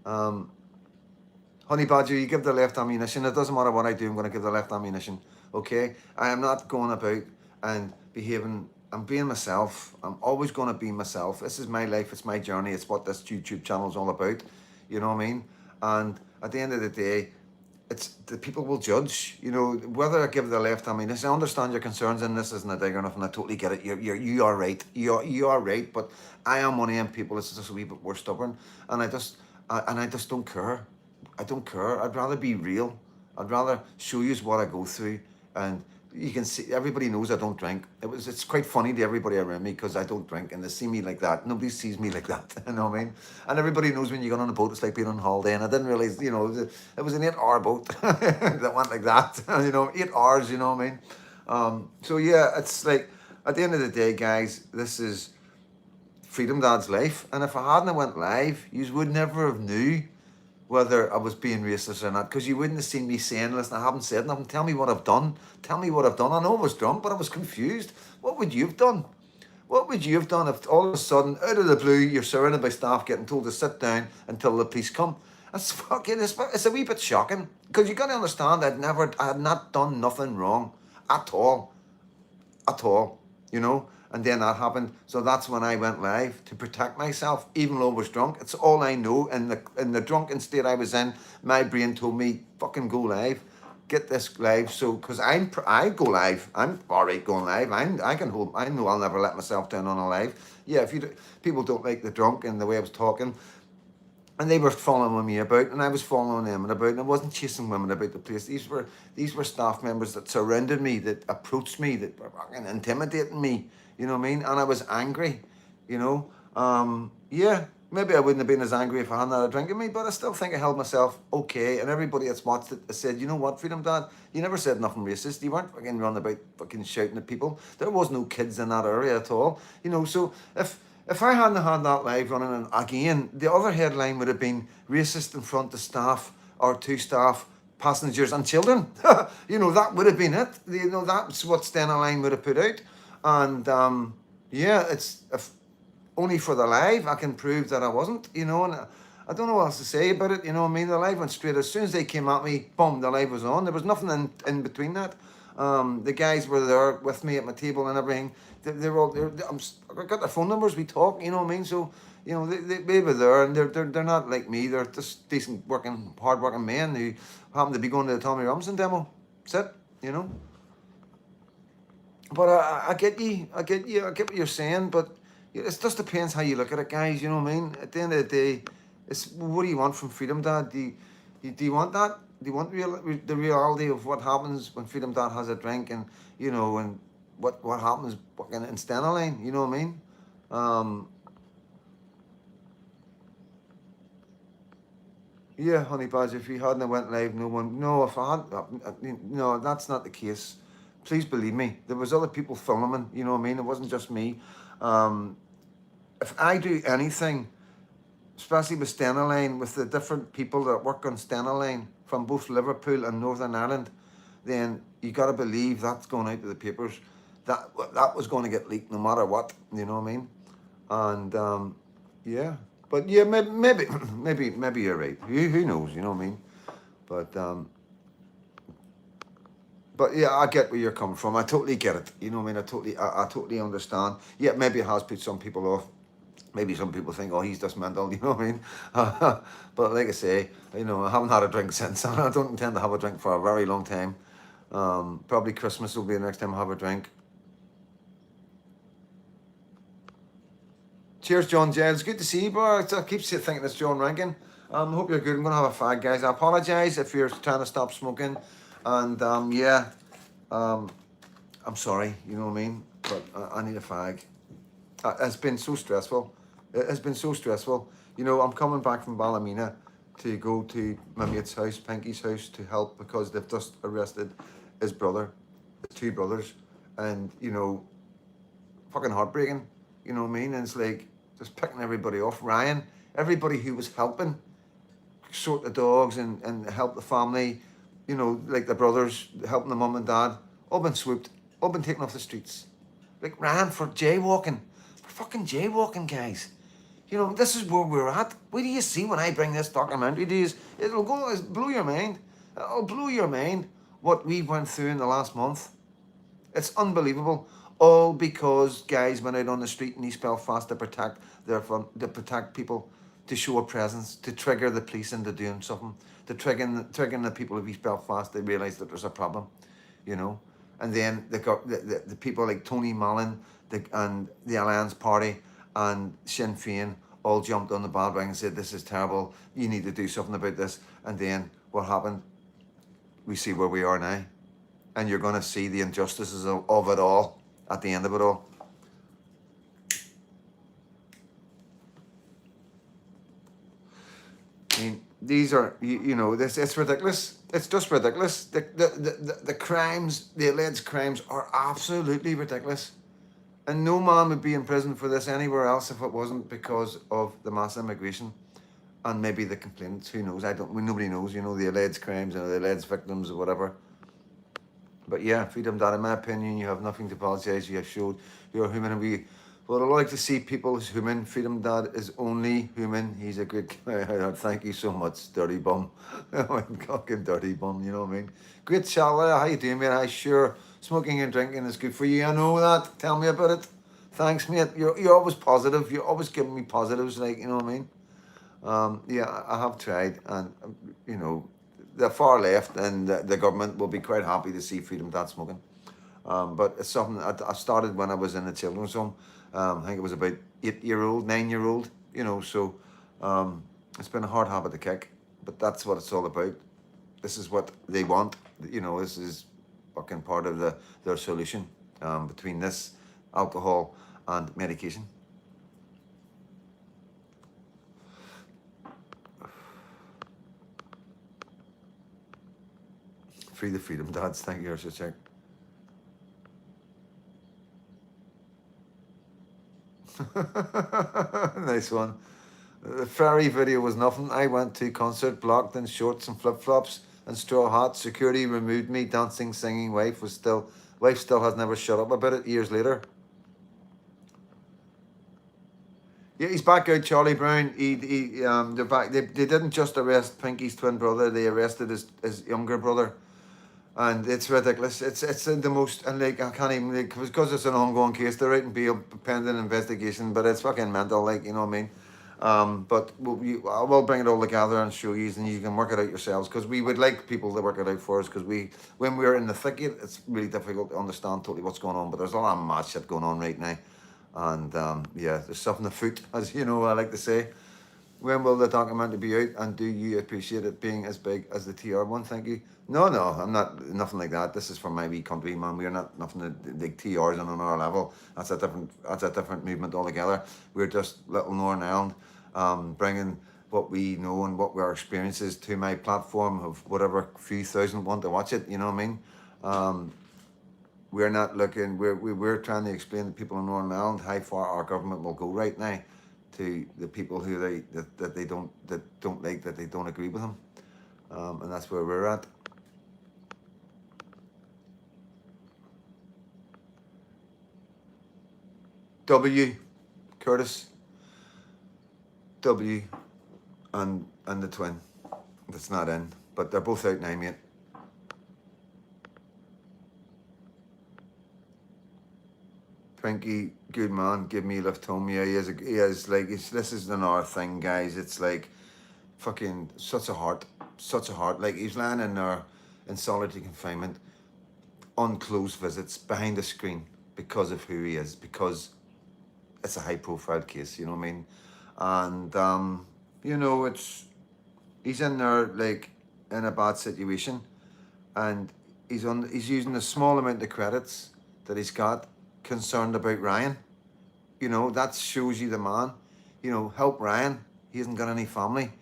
Honey Badger, you give the left ammunition. It doesn't matter what I do, I'm going to give the left ammunition. Okay? I am not going about and behaving. I'm being myself. I'm always going to be myself. This is my life. It's my journey. It's what this YouTube channel is all about. You know what I mean? And at the end of the day, it's the people will judge. You know, whether I give the left ammunition. I understand your concerns, and this isn't a dig or nothing. I totally get it. You are right. You are right. But I am one of them people. It's just a wee bit more stubborn, and I just don't care. I don't care. I'd rather be real. I'd rather show you what I go through. And you can see, everybody knows I don't drink. It's quite funny to everybody around me because I don't drink and they see me like that. Nobody sees me like that, you know what I mean? And everybody knows when you get on a boat, it's like being on holiday. And I didn't realize, you know, it was an 8-hour boat that went like that, you know, 8 hours, you know what I mean? So yeah, it's like, at the end of the day, guys, this is Freedom Dad's life. And if I hadn't have went live, you would never have knew whether I was being racist or not, because you wouldn't have seen me saying, listen, I haven't said nothing, tell me what I've done. Tell me what I've done. I know I was drunk, but I was confused. What would you have done? What would you have done if all of a sudden, out of the blue, you're surrounded by staff getting told to sit down until the police come? It's fucking, it's a wee bit shocking. Because you got to understand, I had not done nothing wrong at all. At all, you know. And then that happened. So that's when I went live to protect myself, even though I was drunk. It's all I know. In the drunken state I was in, my brain told me, fucking go live. Get this live. So, because I go live. I'm all right going live. I know I'll never let myself down on a live. Yeah, people don't like the drunk and the way I was talking. And they were following me about, and I was following them about, and I wasn't chasing women about the place. These were staff members that surrounded me, that approached me, that were fucking intimidating me. You know what I mean? And I was angry. You know, yeah. Maybe I wouldn't have been as angry if I hadn't had a drink in me, but I still think I held myself okay. And everybody that's watched it said, you know what, Freedom Dad, you never said nothing racist. You weren't fucking running about fucking shouting at people. There was no kids in that area at all. You know, so if I hadn't had that live running, and again, the other headline would have been racist in front of staff or to staff, passengers and children. You know, that would have been it. You know, that's what Stena Line would have put out. And yeah, it's only for the live I can prove that I wasn't, you know, and I don't know what else to say about it, you know what I mean? The live went straight. As soon as they came at me, boom, the live was on. There was nothing in between that. The guys were there with me at my table and everything. I got their phone numbers. We talk. You know what I mean. So you know they were there, and they're not like me. They're just decent working, hard working men who happen to be going to the Tommy Robinson demo. That's it. You know. But I get you. I get what you're saying. But it just depends how you look at it, guys. You know what I mean. At the end of the day, it's what do you want from Freedom Dad? Do you want that? Do you want the reality of what happens when Freedom Dad has a drink, and you know, and what happens in Stena Line? You know what I mean? Yeah, honey badger, if you hadn't went live, if I had, no, that's not the case. Please believe me, there was other people filming, you know what I mean? It wasn't just me. If I do anything, especially with Stena Line, with the different people that work on Stena Line from both Liverpool and Northern Ireland, then you got to believe that's going out to the papers. That was going to get leaked no matter what, you know what I mean? And yeah, but yeah, maybe you're right. Who knows, you know what I mean? But yeah, I get where you're coming from. I totally get it. You know what I mean? I totally understand. Yeah, maybe it has put some people off. Maybe some people think, oh, he's just mental, you know what I mean? But like I say, you know, I haven't had a drink since. I don't intend to have a drink for a very long time. Probably Christmas will be the next time I have a drink. Cheers, John Giles. Good to see you, bro. I keep thinking it's John Rankin. Hope you're good. I'm going to have a fag, guys. I apologise if you're trying to stop smoking. And yeah, I'm sorry, you know what I mean? But I need a fag. It's been so stressful. It has been so stressful. You know, I'm coming back from Ballymena to go to my mate's house, Pinky's house, to help because they've just arrested his brother, his two brothers. And, you know, fucking heartbreaking, you know what I mean? And it's like, just picking everybody off. Ryan, everybody who was helping sort the dogs and help the family, you know, like the brothers, helping the mum and dad, all been swooped, all been taken off the streets. Like Ryan for jaywalking. For fucking jaywalking, guys. You know, this is where we're at. What do you see when I bring this documentary to you? It'll blow your mind. It'll blow your mind what we went through in the last month. It's unbelievable. All because guys went out on the street in East Belfast to protect people, to show a presence, to trigger the police into doing something, to triggering the people of East Belfast. They realise that there's a problem, you know. And then they got the people like Tony Mallon and the Alliance Party and Sinn Féin all jumped on the bandwagon and said, this is terrible, you need to do something about this. And then what happened? We see where we are now. And you're going to see the injustices of it all at the end of it all. I mean, these are, you know, it's ridiculous. It's just ridiculous. The crimes, the alleged crimes are absolutely ridiculous. And no man would be in prison for this anywhere else if it wasn't because of the mass immigration and maybe the complainants. Who knows? Nobody knows, you know, the alleged crimes and the alleged victims or whatever. But yeah, Freedom Dad, in my opinion, you have nothing to apologise. You have showed you're a human Well, I like to see people as human. Freedom Dad is only human. He's a great guy. Thank you so much, dirty bum. Fucking dirty bum, you know what I mean? Great Charlie, how you doing, mate? I sure smoking and drinking is good for you. I know that. Tell me about it. Thanks, mate. You're always positive. You're always giving me positives, like, you know what I mean? Yeah, I have tried, and you know, the far left and the government will be quite happy to see Freedom Dad smoking. But it's something I started when I was in the children's home. I think it was about 8-year old, 9-year old, you know, so it's been a hard habit to kick, but that's what it's all about. This is what they want, you know, this is fucking part of their solution between this, alcohol, and medication. Free the Freedom Dads, thank you, check. Nice one. The ferry video was nothing. I went to concert blocked in shorts and flip flops and straw hat. Security removed me. Dancing, singing. Wife still has never shut up about it years later. Yeah, he's back out. Charlie Brown. They're back. They didn't just arrest Pinky's twin brother. They arrested his younger brother, and it's ridiculous. It's the most, and like I can't even, like, because it's an ongoing case. They're out in bail pending investigation, but it's fucking mental. Like, you know what I mean. But I will bring it all together and show you, and you can work it out yourselves. Because we would like people to work it out for us. Because when we're in the thicket, it's really difficult to understand totally what's going on. But there's a lot of mad shit going on right now, and yeah, there's something afoot, as you know, I like to say. When will the documentary be out? And do you appreciate it being as big as the TR one? Thank you. No, I'm not. Nothing like that. This is for my wee country, man. We're not nothing like TRs on our level. That's a different movement altogether. We're just little Northern Ireland, bringing what we know and what our experiences to my platform of whatever few thousand want to watch it. You know what I mean? We're not looking. We're trying to explain to people in Northern Ireland how far our government will go right now to the people who they don't like, that they don't agree with them, and that's where we're at. W, Curtis, W, and the twin. That's not in, but they're both out now, mate. Pinky, good man, give me a lift home. Yeah, he is like, this is another thing, guys. It's like fucking such a heart. Like, he's lying in there in solitary confinement on closed visits behind a screen because of who he is, because it's a high profile case, you know what I mean? And you know, he's in there like in a bad situation, and he's using a small amount of credits that he's got, concerned about Ryan. You know, that shows you the man. You know, help Ryan. He hasn't got any family.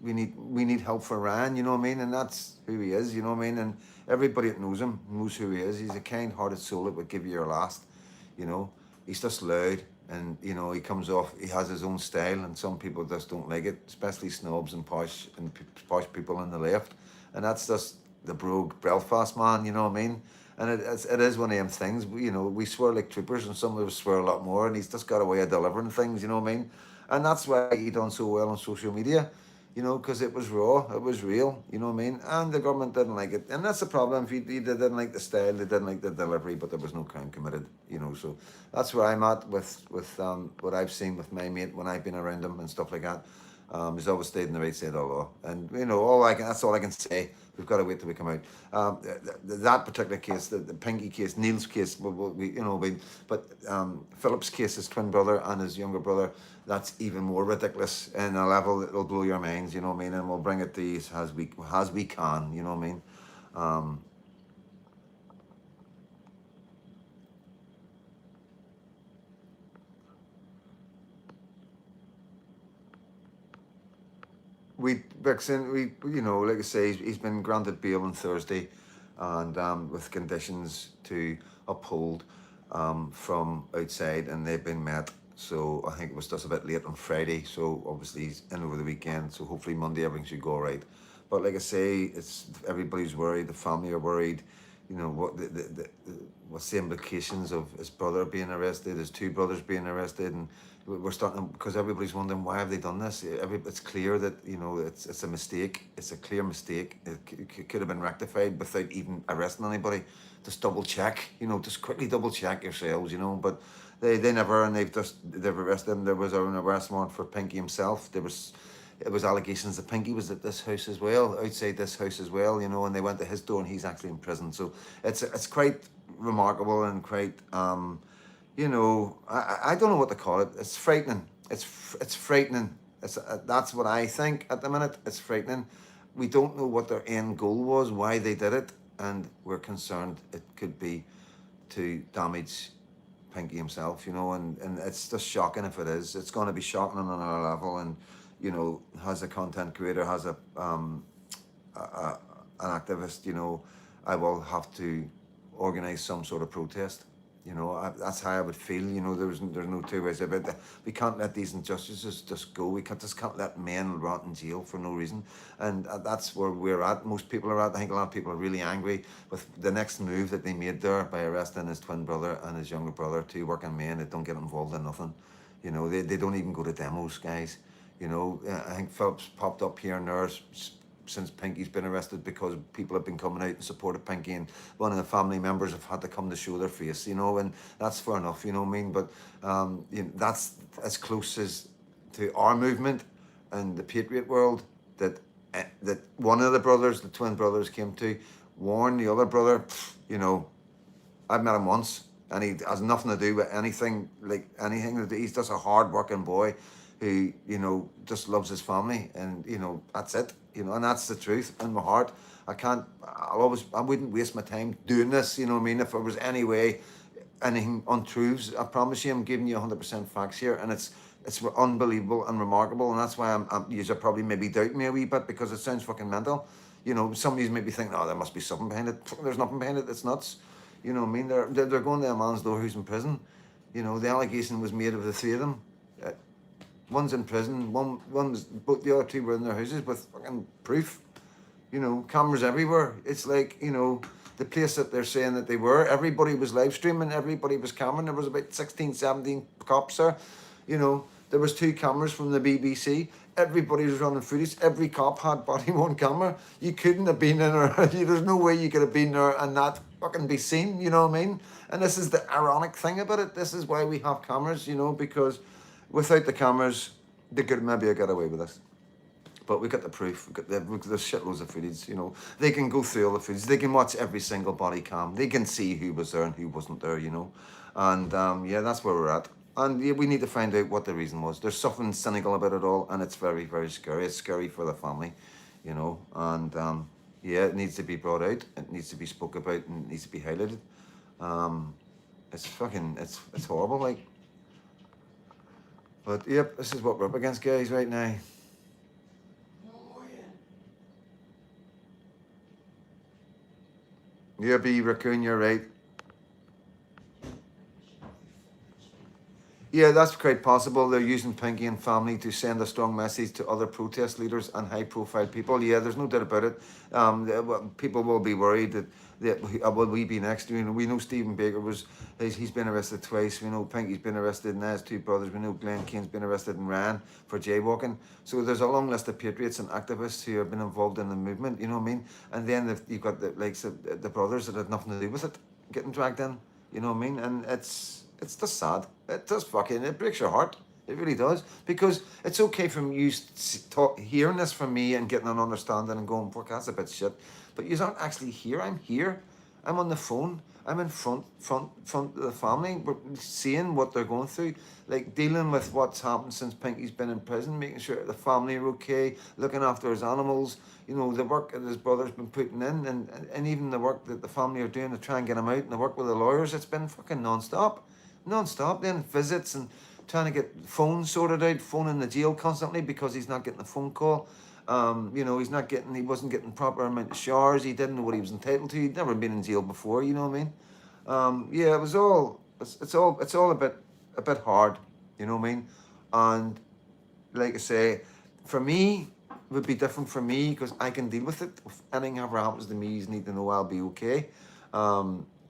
We need help for Ryan, you know what I mean? And that's who he is, you know what I mean? And everybody that knows him knows who he is. He's a kind-hearted soul that would give you your last, you know. He's just loud, and, you know, he has his own style, and some people just don't like it, especially snobs and posh people on the left. And that's just the brogue Belfast man, you know what I mean? And it is one of them things, you know, we swear like troopers, and some of us swear a lot more, and he's just got a way of delivering things, you know what I mean? And that's why he done so well on social media, you know, because it was raw, it was real, you know what I mean? And the government didn't like it. And that's the problem. They didn't like the style, they didn't like the delivery, but there was no crime committed, you know. So that's where I'm at with what I've seen with my mate when I've been around him and stuff like that. He's always stayed in the right side of the law. And, you know, that's all I can say. We've got to wait till we come out. That particular case, the Pinky case, Neil's case, but Philip's case, his twin brother and his younger brother, that's even more ridiculous in a level that will blow your minds, you know what I mean? And we'll bring it to you as we can, you know what I mean? Vixen, you know, like I say, he's been granted bail on Thursday, and with conditions to uphold from outside, and they've been met. So I think it was just a bit late on Friday. So obviously he's in over the weekend. So hopefully Monday everything should go all right. But like I say, everybody's worried. The family are worried. You know what's the implications of his brother being arrested, his two brothers being arrested, and we're starting because everybody's wondering why have they done this. It's clear that it's a mistake. It's a clear mistake. It could have been rectified without even arresting anybody. Just double check, just quickly double check yourselves, but they never, and they've arrested him. There was an arrest warrant for Pinky himself. It was allegations that Pinky was at this house as well, outside this house as well, and they went to his door and he's actually in prison. So it's quite remarkable and quite, I don't know what to call it. It's frightening. It's frightening. That's what I think at the minute. It's frightening. We don't know what their end goal was, why they did it, and we're concerned it could be to damage Pinky himself, and it's just shocking if it is. It's going to be shocking on another level, and as a content creator, as an activist, I will have to organize some sort of protest. That's how I would feel. There's no two ways about it. We can't let these injustices just go. We can't let men rot in jail for no reason. And that's where we're at. Most people are at. I think a lot of people are really angry with the next move that they made there by arresting his twin brother and his younger brother, two working men that don't get involved in nothing. They don't even go to demos, guys. I think Philip's popped up here and there since Pinky's been arrested because people have been coming out in support of Pinky, and one of the family members have had to come to show their face, and that's fair enough, But that's as close as to our movement and the Patriot world that one of the brothers, the twin brothers, came to warn the other brother. I've met him once, and he has nothing to do with anything. He's just a hard-working boy who, just loves his family, and, that's it, and that's the truth in my heart. I wouldn't waste my time doing this, if there was any way, anything untruths. I promise you, I'm giving you 100% facts here, and it's unbelievable and remarkable, and that's why you should probably maybe doubt me a wee bit, because it sounds fucking mental. Some of you maybe think, oh, there must be something behind it. There's nothing behind it, it's nuts. They're going to a man's door who's in prison. The allegation was made of the three of them. One's in prison, both the other two were in their houses with fucking proof. Cameras everywhere. It's like, the place that they're saying that they were, everybody was live streaming, everybody was cameraing. There was about 16, 17 cops there. There was 2 cameras from the BBC. Everybody was running footage. Every cop had body worn camera. You couldn't have been in there. There's no way you could have been there and not fucking be seen, you know what I mean? And this is the ironic thing about it. This is why we have cameras, because without the cameras, they could maybe have got away with this. But we got the proof. There's shitloads of footage, They can go through all the footage. They can watch every single body cam. They can see who was there and who wasn't there, And that's where we're at. And we need to find out what the reason was. There's something cynical about it all, and it's very, very scary. It's scary for the family, And it needs to be brought out. It needs to be spoke about, and it needs to be highlighted. It's horrible, like. But yep, this is what we're up against, guys, right now. Yeah, B Raccoon, you're right. Yeah, that's quite possible. They're using Pinky and family to send a strong message to other protest leaders and high-profile people. Yeah, there's no doubt about it. People will be worried that will we be next? We know Stephen Baker he's been arrested twice. We know Pinky's been arrested, and his 2 brothers. We know Glenn Kane's been arrested and ran for jaywalking. So there's a long list of patriots and activists who have been involved in the movement. You know what I mean? And then you've got the likes of the brothers that had nothing to do with it getting dragged in. You know what I mean? And it's just sad. It breaks your heart. It really does. Because it's okay from you hearing this from me and getting an understanding and going, fuck, that's a bit shit. But you aren't actually here. I'm here. I'm on the phone. I'm in front of the family. We're seeing what they're going through. Like dealing with what's happened since Pinky's been in prison, making sure the family are okay, looking after his animals, the work that his brother's been putting in, and even the work that the family are doing to try and get him out, and the work with the lawyers. It's been fucking non-stop. Then visits and trying to get phones sorted out, phoning the jail constantly because he's not getting a phone call. He wasn't getting proper amount of showers. He didn't know what he was entitled to. He'd never been in jail before, you know what I mean? It was all, it's all a bit hard, you know what I mean? And like I say, for me, it would be different for me because I can deal with it. If anything ever happens to me, you need to know I'll be okay.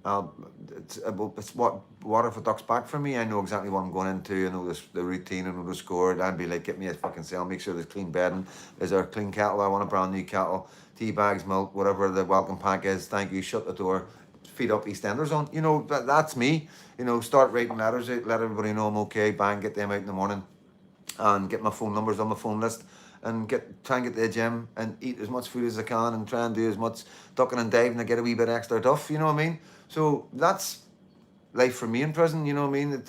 I'll, it's what water for ducks back for me. I know exactly what I'm going into. I know the routine. I know the score. I'd be like, get me a fucking cell. Make sure there's clean bedding. Is there a clean kettle? I want a brand new kettle. Tea bags, milk, whatever the welcome pack is. Thank you. Shut the door. Feed up EastEnders on. You know that's me. You know, start writing letters out. Let everybody know I'm okay. Bang, get them out in the morning, and get my phone numbers on my phone list, and try and get to the gym and eat as much food as I can, and try and do as much ducking and diving to get a wee bit extra duff. You know what I mean? So that's life for me in prison. You know what I mean?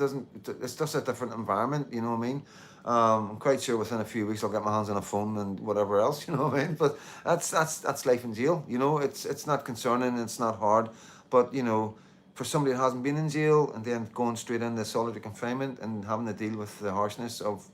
It's just a different environment. You know what I mean? I'm quite sure within a few weeks I'll get my hands on a phone and whatever else. You know what I mean? But that's life in jail. You know, it's not concerning. It's not hard. But you know, for somebody that hasn't been in jail and then going straight into solitary confinement and having to deal with the harshness of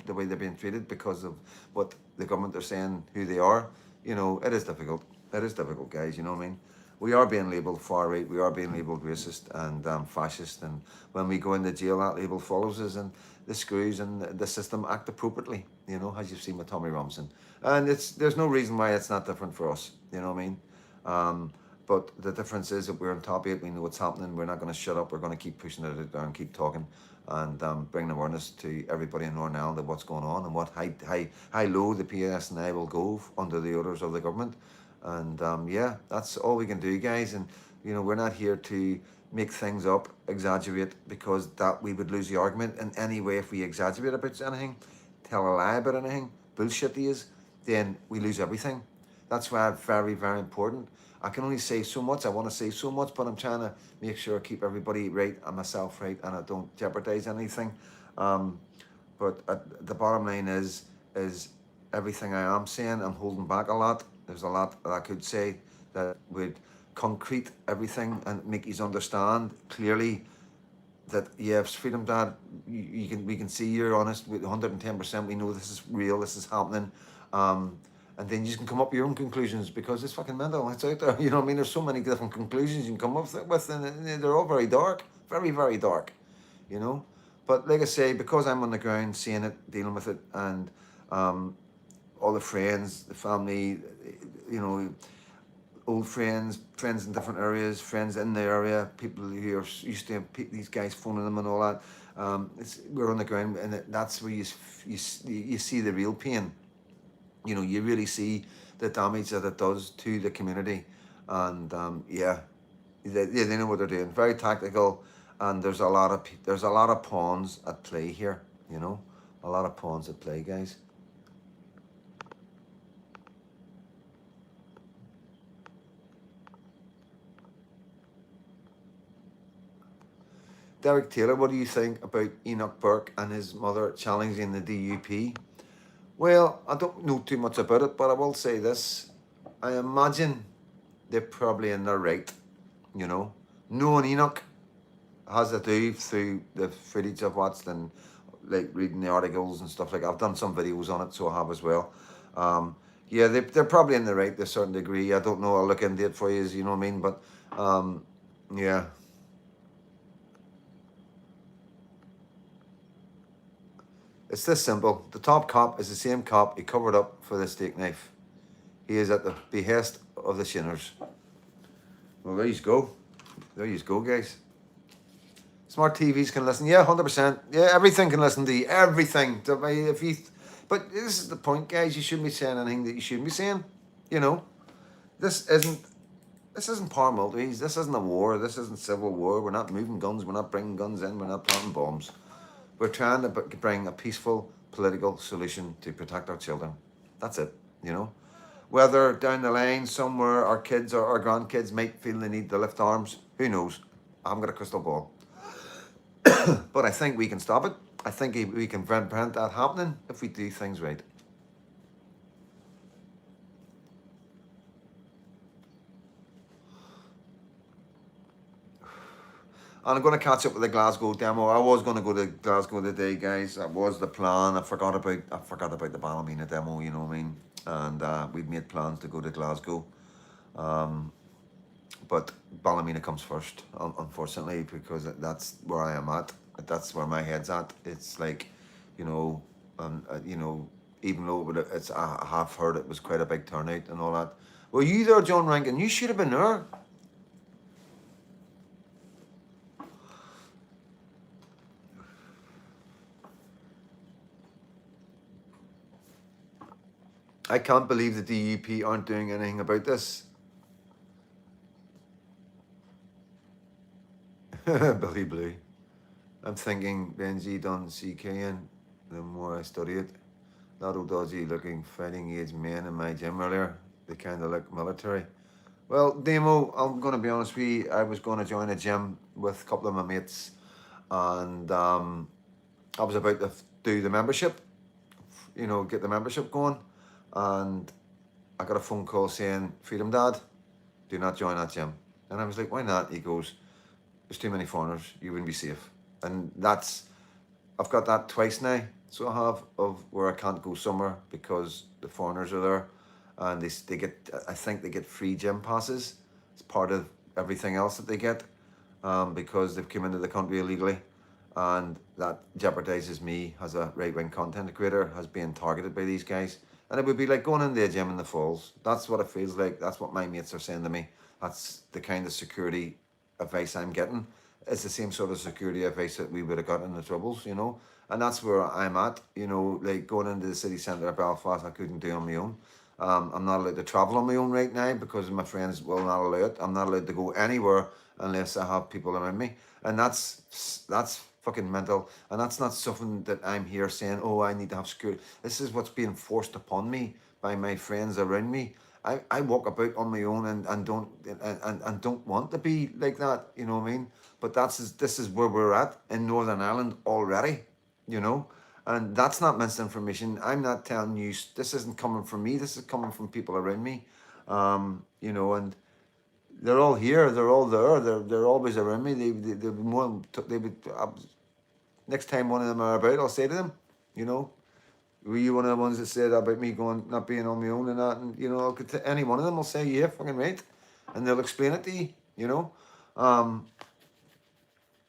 the way they're being treated because of what the government are saying who they are, you know, it is difficult. It is difficult, guys. You know what I mean? We are being labelled far right. We are being labelled racist and fascist. And when we go into jail, that label follows us, and the screws and the system act appropriately. You know, as you've seen with Tommy Robinson. And there's no reason why it's not different for us. You know what I mean? But the difference is that we're on top of it. We know what's happening. We're not going to shut up. We're going to keep pushing it out there and keep talking, and bring awareness to everybody in Northern Ireland of what's going on and what high low the PSNI will go under the orders of the government. And yeah, that's all we can do, guys. And you know, we're not here to make things up, exaggerate, because that we would lose the argument in any way if we exaggerate about anything, tell a lie about anything, bullshit is, then we lose everything. That's why it's very, very important. I can only say so much. I want to say so much, but I'm trying to make sure I keep everybody right and myself right, and I don't jeopardize anything. But the bottom line is everything I am saying, I'm holding back a lot. There's a lot that I could say that would concrete everything and make you understand clearly that yes, Freedom Dad, we can see you're honest with 110%. We know this is real, this is happening. And then you can come up with your own conclusions, because it's fucking mental. It's out there. You know what I mean? There's so many different conclusions you can come up with, and they're all very dark, very, very dark, you know? But like I say, because I'm on the ground, seeing it, dealing with it, and all the friends, the family, you know, old friends in different areas, friends in the area, people who are used to these guys phoning them and all that. We're on the ground, and that's where you see the real pain. You know, you really see the damage that it does to the community. And yeah, they know what they're doing. Very tactical, and there's a lot of pawns at play here. You know, a lot of pawns at play, guys. Derek Taylor, what do you think about Enoch Burke and his mother challenging the DUP? Well, I don't know too much about it, but I will say this. I imagine they're probably in their right, you know. Knowing Enoch has to do through the footage I've watched and like reading the articles and stuff like that. I've done some videos on it, so I have as well. Yeah, they're probably in the right to a certain degree. I don't know. I'll look into it for you, you know what I mean? But yeah. It's this simple. The top cop is the same cop he covered up for the steak knife. He is at the behest of the Shinners. Well, there you go. There you go, guys. Smart TVs can listen. Yeah, 100%. Yeah, everything can listen to you. Everything. But this is the point, guys. You shouldn't be saying anything that you shouldn't be saying. You know, this isn't paramilitaries. This isn't a war. This isn't civil war. We're not moving guns. We're not bringing guns in. We're not planting bombs. We're trying to bring a peaceful political solution to protect our children. That's it, you know. Whether down the line somewhere our kids or our grandkids might feel the need to lift arms, who knows? I haven't got a crystal ball. But I think we can stop it. I think we can prevent that happening if we do things right. And I'm going to catch up with the Glasgow demo. I was going to go to Glasgow today, guys. That was the plan. I forgot about the Ballymena demo, you know what I mean? And we'd made plans to go to Glasgow. But Ballymena comes first, unfortunately, because that's where I am at. That's where my head's at. It's like, you know, even though I have heard it was quite a big turnout and all that. Were you there, John Rankin? You should have been there. I can't believe the DUP aren't doing anything about this. Billy Blue. I'm thinking Benji done CKing the more I study it. Lot of dodgy looking fighting age men in my gym earlier. They kind of look military. Well, Demo, I'm going to be honest with you. I was going to join a gym with a couple of my mates, and I was about to do the membership, get the membership going, and I got a phone call saying, Freedom Dad, do not join that gym. And I was like, why not? He goes, there's too many foreigners, you wouldn't be safe. And I've got that twice now, so I have, of where I can't go somewhere because the foreigners are there, and they get, I think they get free gym passes. It's part of everything else that they get, because they've come into the country illegally, and that jeopardizes me as a right-wing content creator as being targeted by these guys. And it would be like going into a gym in the falls. That's what it feels like. That's what my mates are saying to me. That's the kind of security advice I'm getting. It's the same sort of security advice that we would have got in the Troubles, and that's where I'm at, like going into the city centre of Belfast, I couldn't do on my own. I'm not allowed to travel on my own right now because my friends will not allow it. I'm not allowed to go anywhere unless I have people around me, and that's fucking mental. And that's not something that I'm here saying, oh, I need to have security. This is what's being forced upon me by my friends around me. I walk about on my own and don't want to be like that, you know what I mean? But this is where we're at in Northern Ireland already, and that's not misinformation. I'm not telling you, this isn't coming from me, this is coming from people around me, and they're all here, they're all there, they're always around me. They'd be more, they would, next time one of them are about, I'll say to them, were you one of the ones that said about me going, not being on my own and that? And, any one of them will say, yeah, fucking right. And they'll explain it to you,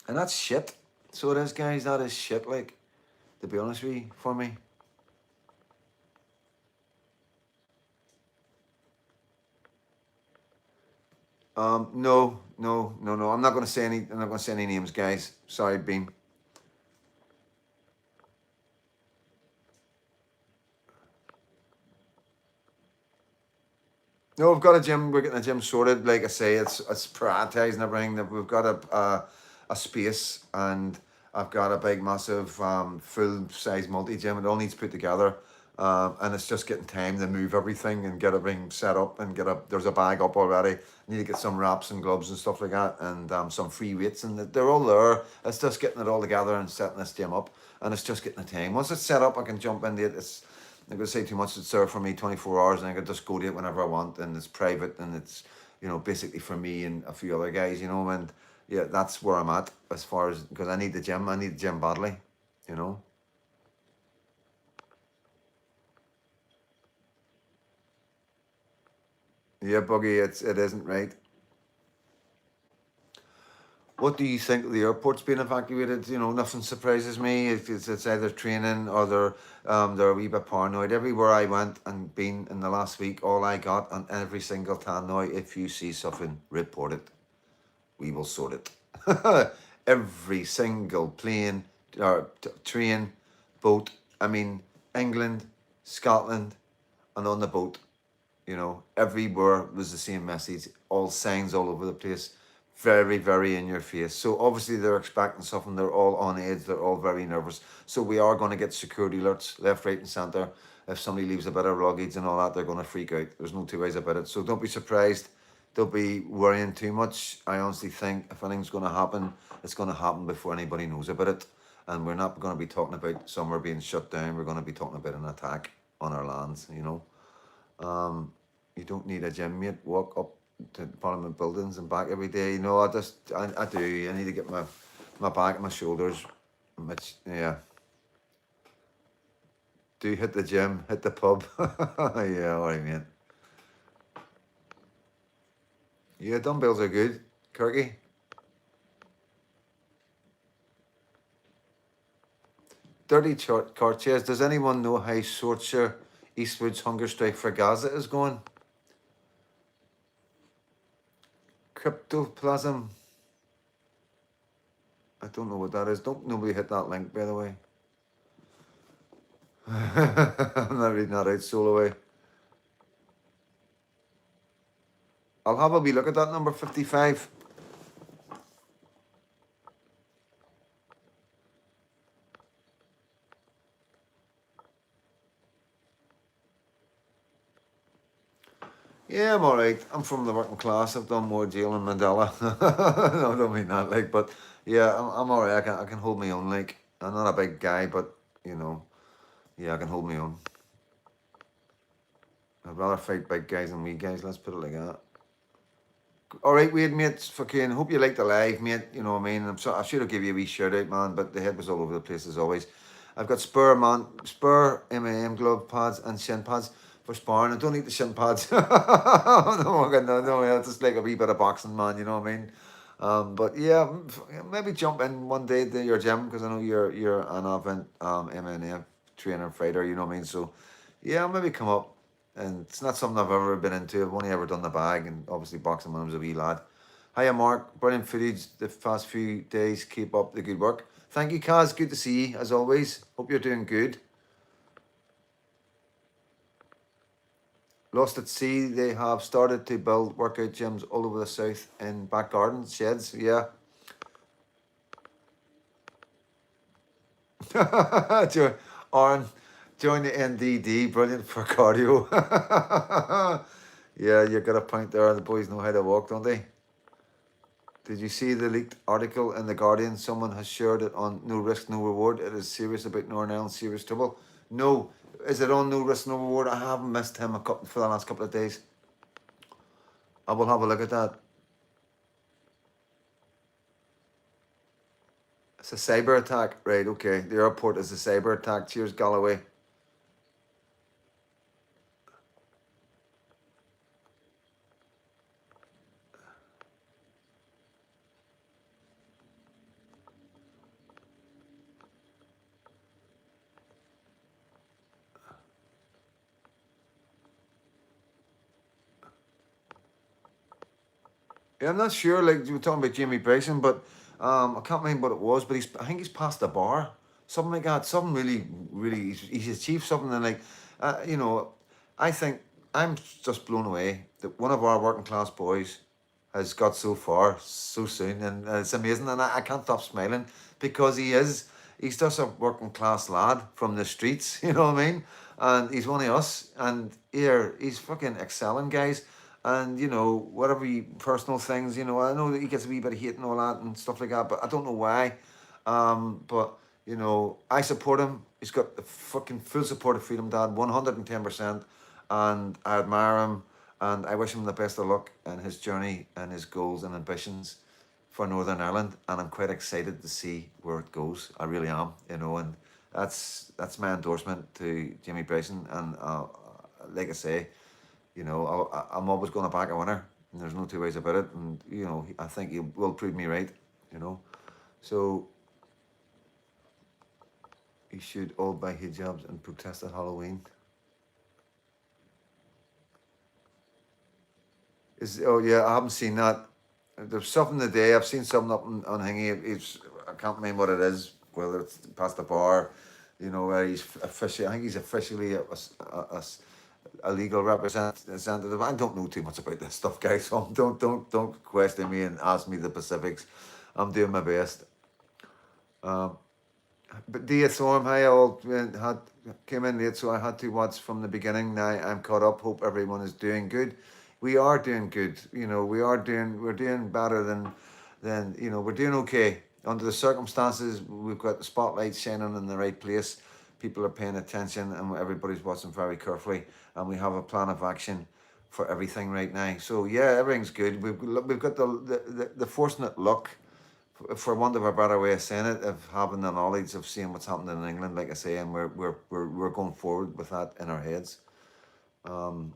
and that's shit. So it is, guys, that is shit, like, to be honest with you, for me. No. I'm not going to say any names, guys. Sorry, Beam. No, we've got a gym. We're getting a gym sorted. Like I say, it's prioritising everything. That we've got a space, and I've got a big, massive, full size multi gym. It all needs put together, and it's just getting time to move everything and get everything set up and there's a bag up already. I need to get some wraps and gloves and stuff like that, and some free weights, and they're all there. It's just getting it all together and setting this gym up, and it's just getting the time. Once it's set up, I can jump into it. It's I'm going to say too much. It's there for me 24 hours, and I can just go to it whenever I want, and it's private, and it's basically for me and a few other guys, and yeah, that's where I'm at as far as, because I need the gym. I need the gym badly, Yeah, Buggy, it isn't right. What do you think of the airport's being evacuated? Nothing surprises me. It's either training or they're a wee bit paranoid. Everywhere I went and been in the last week, all I got on every single town now, if you see something, report it. We will sort it. Every single plane or train, boat. I mean, England, Scotland, and on the boat, everywhere was the same message. All signs all over the place. Very, very in your face. So obviously they're expecting something. They're all on edge. They're all very nervous. So we are going to get security alerts left, right, and centre. If somebody leaves a bit of luggage and all that, they're going to freak out. There's no two ways about it. So don't be surprised. Don't be worrying too much. I honestly think if anything's going to happen, it's going to happen before anybody knows about it. And we're not going to be talking about somewhere being shut down. We're going to be talking about an attack on our lands, You don't need a gym, mate. Walk up to Parliament buildings and back every day. I do. I need to get my back and my shoulders. Yeah. Do hit the gym, hit the pub. Yeah, all right, mate. Yeah, dumbbells are good. Kirky. Dirty court chairs. Does anyone know how Shropshire Eastwood's hunger strike for Gaza is going? Cryptoplasm. I don't know what that is. Don't nobody hit that link, by the way. I'm not reading that out, Soloway. I'll have a wee look at that number 55. Yeah, I'm alright. I'm from the working class. I've done more jail in Mandela. No, I don't mean that, like, but yeah, I'm alright. I can hold my own, like. I'm not a big guy, but you know, yeah, I can hold my own. I'd rather fight big guys than wee guys. Let's put it like that. All right, Wade, mate. Fucking hope you liked the live, mate. You know what I mean? I should have give you a wee shout out, man, but the head was all over the place as always. I've got Spur, man. Spur M&M glove pads and shin pads for sparring. I don't need the shin pads. No, it's just like a wee bit of boxing, man. You know what I mean? But yeah, maybe jump in one day to your gym because I know you're an avid M&M trainer fighter. You know what I mean? So yeah, maybe come up. And it's not something I've ever been into. I've only ever done the bag and obviously boxing when I was a wee lad. Hiya, Mark. Brilliant footage the past few days. Keep up the good work. Thank you, Kaz. Good to see you as always. Hope you're doing good. Lost at Sea, they have started to build workout gyms all over the south in back gardens, sheds. Yeah. Aaron, join the NDD. Brilliant for cardio. Yeah, you got a point there. The boys know how to walk, don't they? Did you see the leaked article in The Guardian? Someone has shared it on No Risk, No Reward. It is serious about Northern Ireland, serious trouble. No. Is it on No Risk, No Reward? I haven't missed him for the last couple of days. I will have a look at that. It's a cyber attack. Right, okay. The airport is a cyber attack. Cheers, Galloway. Yeah, I'm not sure. Like you were talking about Jamie Bryson, but I can't remember what it was. But I think he's passed the bar, something like that. Something really, really. He's achieved something, and like, you know, I think I'm just blown away that one of our working class boys has got so far so soon, and it's amazing. And I can't stop smiling because he's just a working class lad from the streets. You know what I mean? And he's one of us, and here he's fucking excelling, guys. And you know, whatever personal things, you know, I know that he gets a wee bit of hate and all that and stuff like that, but I don't know why. But you know, I support him. He's got the fucking full support of Freedom Dad, 110%, and I admire him, and I wish him the best of luck in his journey and his goals and ambitions for Northern Ireland. And I'm quite excited to see where it goes. I really am, you know, and that's my endorsement to Jimmy Bryson. And like I say, you know, I'm always going to back a winner, and there's no two ways about it. And you know, I think he will prove me right. You know, so he should all buy hijabs and protest at Halloween. Oh yeah, I haven't seen that. There's something today. I've seen something up on Hingy. I can't remember what it is. Whether it's past the bar, you know, where he's officially. I think he's officially a legal representative. I don't know too much about this stuff, guys. So don't question me and ask me the specifics. I'm doing my best. Um, but Dia Storm, hi all. Had came in late, so I had to watch from the beginning. Now I'm caught up. Hope everyone is doing good. We are doing good. You know, we're doing better than you know, we're doing okay. Under the circumstances, we've got the spotlight shining in the right place. People are paying attention, and everybody's watching very carefully. And we have a plan of action for everything right now. So yeah, everything's good. We've got the fortunate luck, for want of a better way of saying it, of having the knowledge of seeing what's happening in England, like I say, and we're going forward with that in our heads. Um,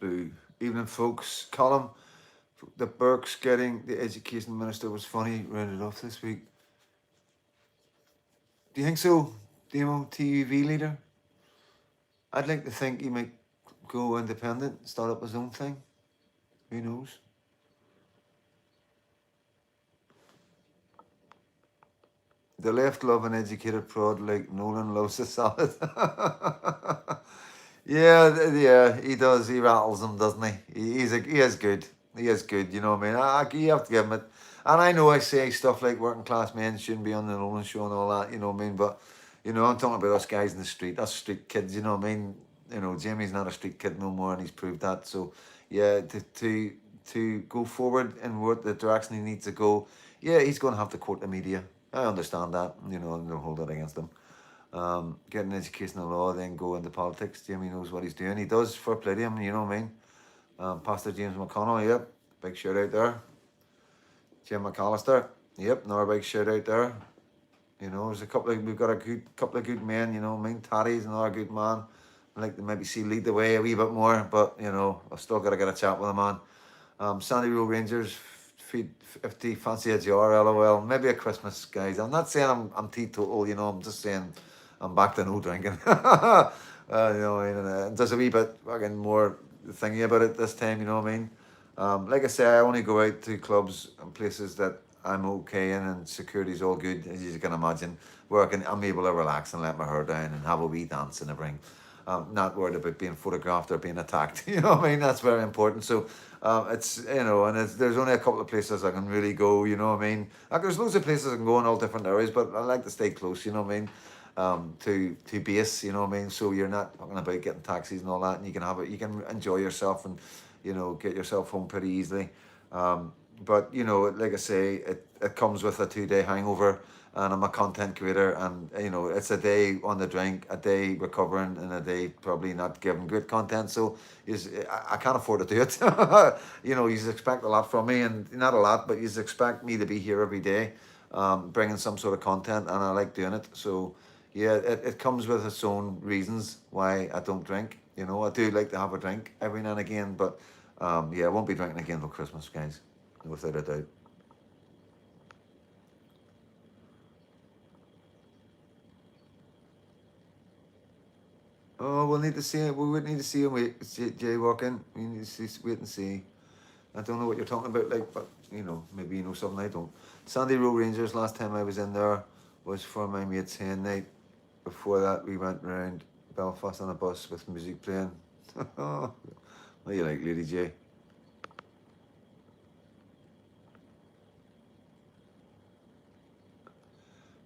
Boo. Evening, folks. Column, the Burke's getting the education minister was funny, rounded off this week. Do you think so, Demo, TUV leader? I'd like to think he might go independent, start up his own thing. Who knows? The left love an educated prod like Nolan loves a salad. Yeah, yeah, he does. He rattles them, doesn't he? He is good. He is good. You know what I mean? You have to give him it. And I know I say stuff like working class men shouldn't be on the Nolan show and all that. You know what I mean? But I'm talking about us guys in the street, us street kids. You know what I mean? Jamie's not a street kid no more, and he's proved that. So yeah, to go forward in what the direction he needs to go, yeah, he's going to have to quote the media. I understand that. And they'll hold it against him. Get an education in law, then go into politics. Jamie knows what he's doing. He does, for play to him, you know what I mean? Pastor James McConnell, yep, big shout out there. Jim McAllister, yep, another big shout out there. There's we've got a couple of good men, you know what I mean? Taddy's another good man. I'd like to maybe see lead the way a wee bit more, but, I've still got to get a chat with him, man. Sandy Row Rangers, if they fancy a jar, lol. Maybe a Christmas, guys. I'm not saying I'm teetotal, I'm just saying I'm back to no drinking. There's a wee bit fucking more thingy about it this time, you know what I mean? Like I say, I only go out to clubs and places that I'm okay in, and security's all good, as you can imagine, where I'm able to relax and let my hair down and have a wee dance in the ring. Not worried about being photographed or being attacked. You know what I mean? That's very important. So it's, there's only a couple of places I can really go, you know what I mean? Like, there's loads of places I can go in all different areas, but I like to stay close, you know what I mean? To base, you know what I mean? So you're not talking about getting taxis and all that, and you can enjoy yourself and, get yourself home pretty easily. But, like I say, it comes with a 2-day hangover, and I'm a content creator, and, it's a day on the drink, a day recovering, and a day probably not giving good content. So I can't afford to do it. You expect a lot from me, and not a lot, but you expect me to be here every day, bringing some sort of content, and I like doing it. So, yeah, it comes with its own reasons why I don't drink. I do like to have a drink every now and again, but yeah, I won't be drinking again for Christmas, guys, without a doubt. Oh, we'll need to see it. We would need to see him jaywalking. We need to wait and see. I don't know what you're talking about, like, but maybe you know something I don't. Sandy Row Rangers. Last time I was in there was for my mate's hen night. Before that, we went round Belfast on a bus with music playing. What do you like, Lady J?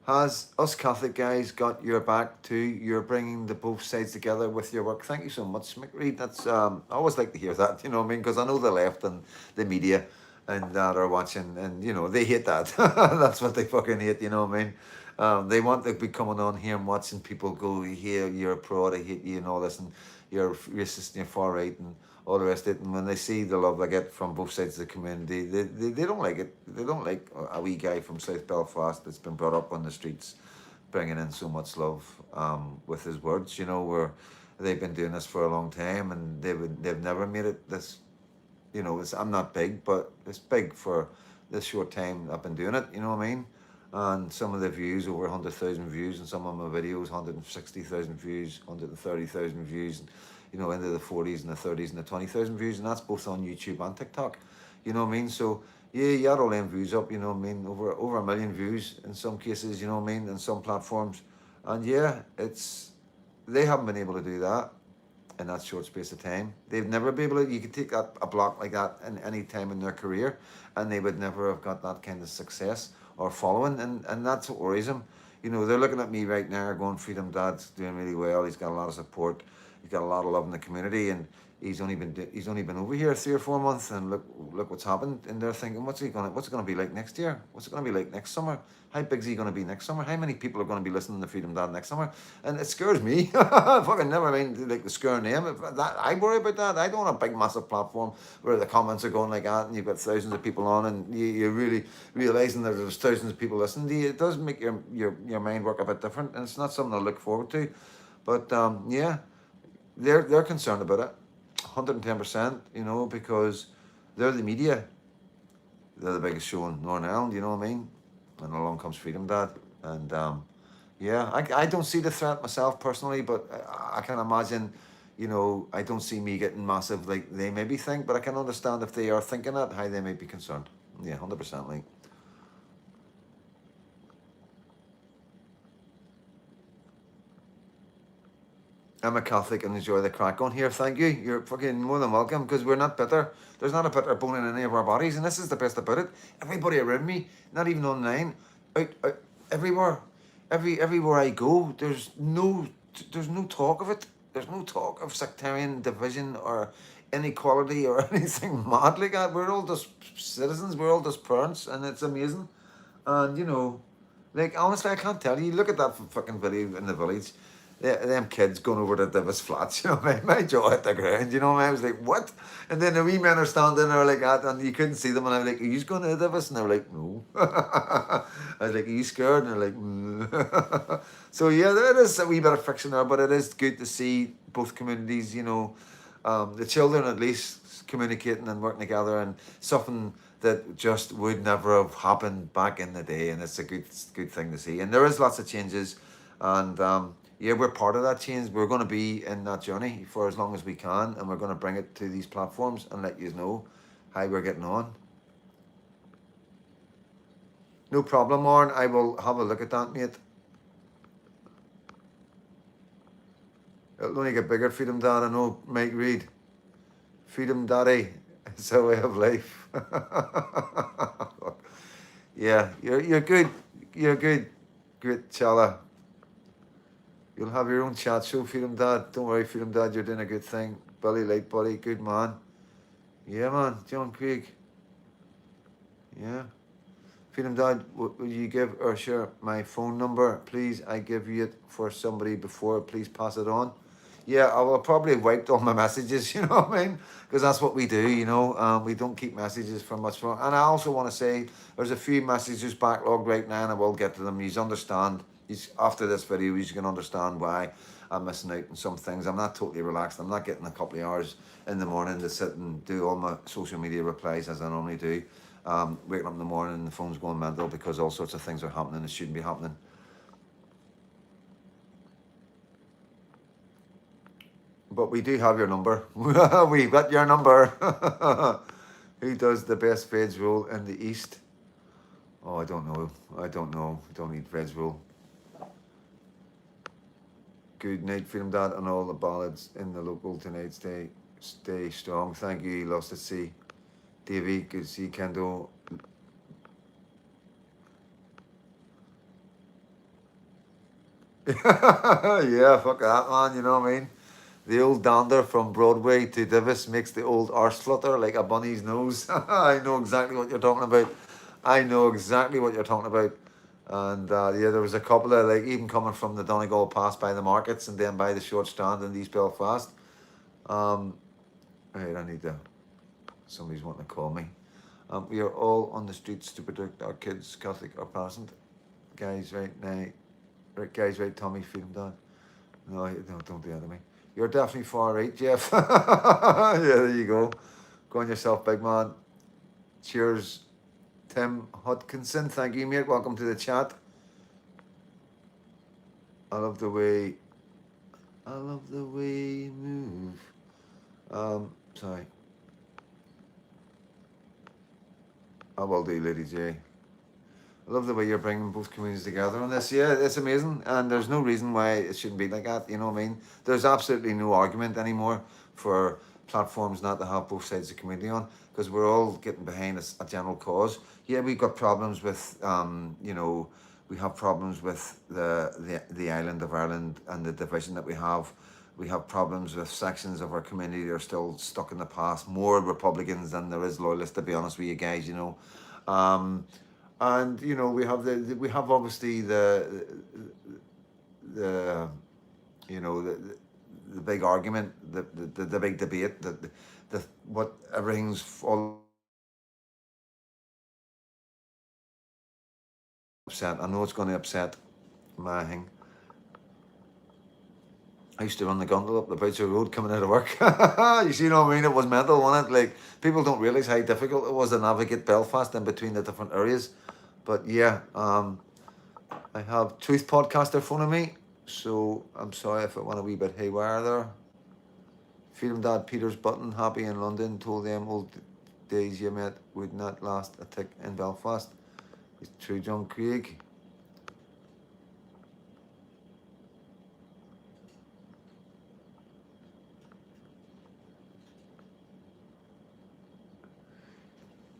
Has us Catholic guys got your back too? You're bringing the both sides together with your work. Thank you so much, McReed. That's I always like to hear that. You know what I mean? Because I know the left and the media and that are watching, and they hate that. That's what they fucking hate. You know what I mean? They want to be coming on here and watching people go, "Here, you're a pro. I hate you," and all this, and you're racist and you're far right and all the rest of it. And when they see the love I get from both sides of the community, they don't like it. They don't like a wee guy from South Belfast that's been brought up on the streets, bringing in so much love with his words. Where they've been doing this for a long time, and they've never made it this. I'm not big, but it's big for this short time I've been doing it. You know what I mean? And some of the views, over 100,000 views, and some of my videos, 160,000 views, 130,000 views, and, into the 40s and the 30s and the 20,000 views, and that's both on YouTube and TikTok. You know what I mean? So yeah, you add all them views up, you know what I mean? Over a million views in some cases, you know what I mean? In some platforms, and yeah, they haven't been able to do that in that short space of time. They've never been able to. You could take a block like that in any time in their career, and they would never have got that kind of success or following, and that's what worries them. They're looking at me right now going, Freedom Dad's doing really well. He's got a lot of support. He's got a lot of love in the community, and he's only been over here 3 or 4 months, and look what's happened. And they're thinking, what's it gonna be like next year? What's it gonna be like next summer? How big's he gonna be next summer? How many people are gonna be listening to Freedom Dad next summer? And it scares me. Fucking never mind like the scaring them. I worry about that. I don't want a big massive platform where the comments are going like that, and you've got thousands of people on, and you're really realizing that there's thousands of people listening to you. It does make your mind work a bit different, and it's not something to look forward to. But yeah, they're concerned about it. 110%, because they're the media. They're the biggest show in Northern Ireland, you know what I mean? And along comes Freedom Dad. And yeah, I don't see the threat myself personally, but I can imagine, I don't see me getting massive like they maybe think, but I can understand if they are thinking that, how they may be concerned. Yeah, 100%. Like, I'm a Catholic and enjoy the crack on here. Thank you. You're fucking more than welcome because we're not bitter. There's not a bitter bone in any of our bodies, and this is the best about it. Everybody around me, not even online, out everywhere, everywhere I go, there's no talk of it. There's no talk of sectarian division or inequality or anything mad like that. We're all just citizens. We're all just parents, and it's amazing. And you know, like honestly, I can't tell you. Look at that fucking video in the village. Them kids going over to Divis Flats, you know, my jaw hit the ground, you know, I was like, what? And then the wee men are standing there like that, and you couldn't see them, and I was like, are you going to Divis? And they were like, no. I was like, are you scared? And they're like, so yeah, there is a wee bit of friction there, but it is good to see both communities, you know, the children at least communicating and working together, and something that just would never have happened back in the day, and it's a good thing to see. And there is lots of changes, and yeah, we're part of that change. We're going to be in that journey for as long as we can, and we're going to bring it to these platforms and let you know how we're getting on. No problem, Warren. I will have a look at that, mate. It'll only get bigger, Freedom Dad. I know, Mike Reed. Freedom Daddy. It's a way of life. Yeah, you're good. You're good. Great, Chala. You'll have your own chat show, Freedom Dad. Don't worry, Freedom Dad, you're doing a good thing. Billy Light Buddy, good man. Yeah, man. John Craig. Yeah. Freedom Dad, will you give or share my phone number, please? I give you it for somebody before. Please pass it on. Yeah, I will probably wiped all my messages, you know what I mean? Because that's what we do, you know. We don't keep messages for much more. And I also want to say there's a few messages backlogged right now, and I will get to them. You understand. After this video, you can understand why I'm missing out on some things. I'm not totally relaxed. I'm not getting a couple of hours in the morning to sit and do all my social media replies as I normally do. Waking up in the morning and the phone's going mental because all sorts of things are happening that shouldn't be happening. But we do have your number. We've got your number. Who does the best veg roll in the East? Oh, I don't know. I don't eat veg roll. Good night, Freedom Dad, and all the ballads in the local tonight. Stay strong. Thank you. Lost at sea. Davey, good to see Kendo. Yeah, fuck that, man. You know what I mean? The old dander from Broadway to Divis makes the old arse flutter like a bunny's nose. I know exactly what you're talking about. I know exactly what you're talking about. And yeah, there was a couple of, like, even coming from the Donegal Pass by the markets and then by the short stand in East Belfast. Right, I need to, somebody's wanting to call me. We are all on the streets to protect our kids, Catholic or Protestant. Guys, right now. Right, guys, right, Tommy, Freedom Dad. No, don't do that to me. You're definitely far right, Jeff. Yeah, there you go. Go on yourself, big man. Cheers, Tim Hodkinson. Thank you, mate. Welcome to the chat. I love the way you move. Sorry. I will do, Lady J. I love the way you're bringing both communities together on this. Yeah, it's amazing, and there's no reason why it shouldn't be like that. You know what I mean? There's absolutely no argument anymore for platforms not to have both sides of the community on, because we're all getting behind a general cause. Yeah, we've got problems with, you know, we have problems with the island of Ireland and the division that we have. We have problems with sections of our community that are still stuck in the past. More Republicans than there is loyalists, to be honest with you guys. You know. And you know, we have obviously the you know, the big argument, the big debate, the what everything's all upset. I know it's going to upset my thing. I used to run the gauntlet up the Boucher Road coming out of work. You see what I mean? It was mental, wasn't it? Like, people don't realise how difficult it was to navigate Belfast in between the different areas. But yeah, I have Truth Podcaster phoning me, so I'm sorry if it went a wee bit haywire there. Freedom Dad Peter's Button, happy in London, told them old days you met would not last a tick in Belfast. It's true, John Craig.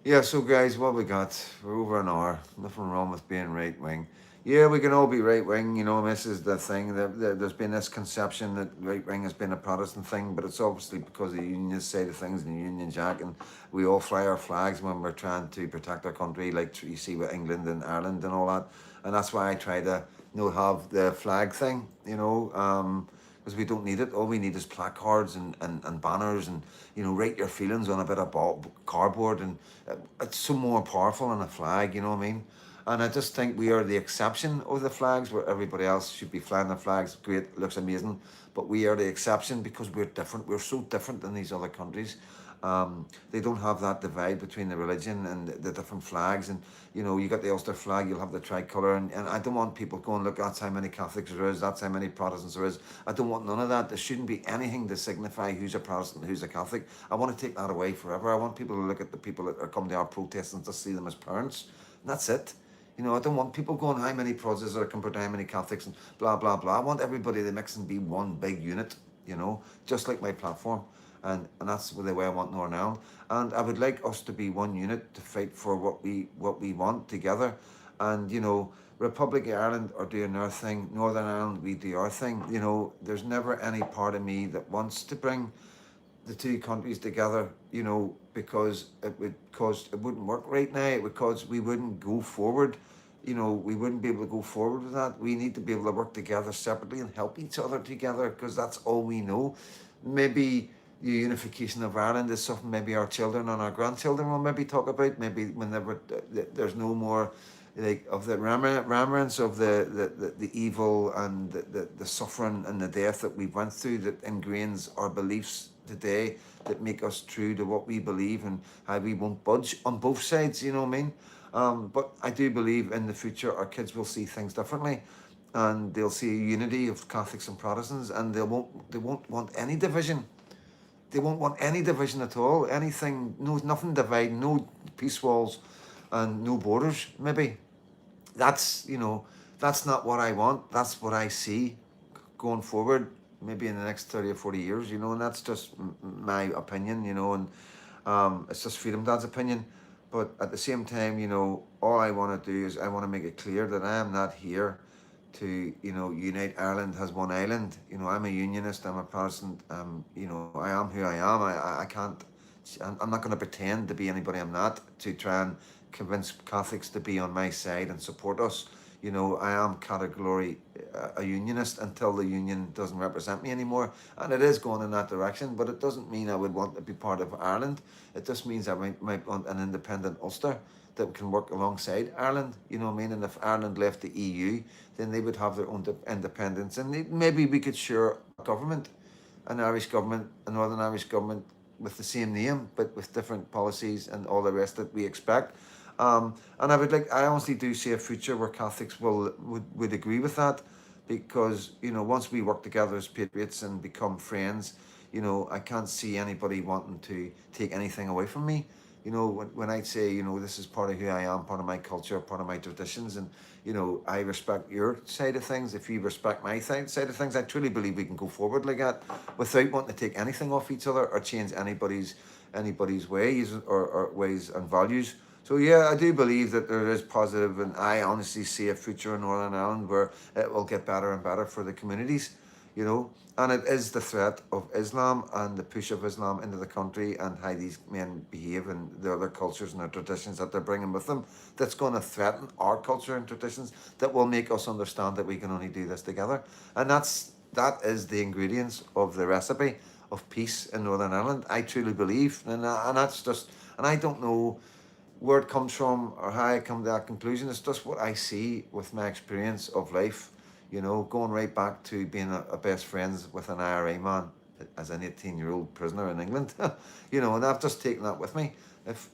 Yeah, so guys, what we got? We're over an hour. Nothing wrong with being right wing. Yeah, we can all be right wing. You know, this is the thing. There's been this conception that right wing has been a Protestant thing, but it's obviously because of the unionist side of things and the Union Jack, and we all fly our flags when we're trying to protect our country, like you see with England and Ireland and all that. And that's why I try to, have the flag thing. Because we don't need it. All we need is placards and banners and, write your feelings on a bit of cardboard. And it's so more powerful than a flag, you know what I mean? And I just think we are the exception of the flags, where everybody else should be flying the flags. Great, looks amazing. But we are the exception because we're different. We're so different than these other countries. They don't have that divide between the religion and the different flags. And, you got the Ulster flag, you'll have the tricolour. And I don't want people going, look, that's how many Catholics there is, that's how many Protestants there is. I don't want none of that. There shouldn't be anything to signify who's a Protestant, who's a Catholic. I want to take that away forever. I want people to look at the people that are coming to our protests and just see them as parents. And that's it. I don't want people going, how many Protestants are compared to how many Catholics and blah, blah, blah. I want everybody to mix and be one big unit, just like my platform. And that's the way I want Northern Ireland. And I would like us to be one unit to fight for what we want together. And, Republic of Ireland are doing their thing. Northern Ireland, we do our thing. There's never any part of me that wants to bring the two countries together, because it wouldn't work right now, because we wouldn't go forward. We wouldn't be able to go forward with that. We need to be able to work together separately and help each other together, because that's all we know. Maybe the unification of Ireland is something maybe our children and our grandchildren will maybe talk about. Maybe whenever there's no more like of the remembrance of the evil and the suffering and the death that we went through, that ingrains our beliefs today, that make us true to what we believe, and how we won't budge on both sides, you know what I mean? But I do believe in the future our kids will see things differently, and they'll see a unity of Catholics and Protestants, and they won't want any division. They won't want any division at all. Anything, no, nothing dividing, no peace walls, and no borders. Maybe that's not what I want. That's what I see going forward. Maybe in the next 30 or 40 years, and that's just my opinion, and it's just Freedom Dad's opinion. But at the same time, all I want to do is I want to make it clear that I am not here to, unite Ireland as one island. I'm a unionist, I'm a Protestant, I am who I am. I can't, I'm not going to pretend to be anybody I'm not, to try and convince Catholics to be on my side and support us. I am categorically a unionist until the union doesn't represent me anymore. And it is going in that direction, but it doesn't mean I would want to be part of Ireland. It just means I might want an independent Ulster that can work alongside Ireland, you know what I mean? And if Ireland left the EU, then they would have their own independence. And maybe we could share a government, an Irish government, a Northern Irish government with the same name, but with different policies and all the rest that we expect. And I honestly do see a future where Catholics would agree with that, because, once we work together as patriots and become friends, I can't see anybody wanting to take anything away from me. When I say, this is part of who I am, part of my culture, part of my traditions, and, I respect your side of things. If you respect my side of things, I truly believe we can go forward like that without wanting to take anything off each other or change anybody's ways or ways and values. So yeah, I do believe that there is positive, and I honestly see a future in Northern Ireland where it will get better and better for the communities, and it is the threat of Islam and the push of Islam into the country and how these men behave and the other cultures and their traditions that they're bringing with them, that's going to threaten our culture and traditions, that will make us understand that we can only do this together. And that is the ingredients of the recipe of peace in Northern Ireland. I truly believe, and that's just, and I don't know where it comes from or how I come to that conclusion. It's just what I see with my experience of life, going right back to being a best friends with an IRA man as an 18-year-old prisoner in England, and I've just taken that with me. If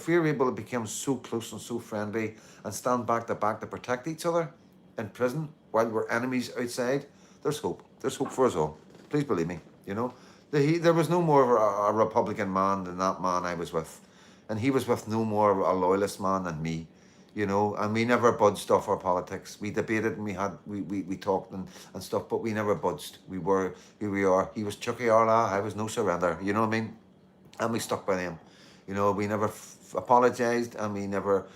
we're able to become so close and so friendly and stand back to protect each other in prison while we're enemies outside, there's hope. There's hope for us all. Please believe me. There was no more of a Republican man than that man I was with. And he was with no more a loyalist man than me, and we never budged off our politics. We debated and we talked and stuff, but we never budged. We were who we are. He was Chucky Arla, I was no surrender, you know what I mean? And we stuck by them. We never apologised and we never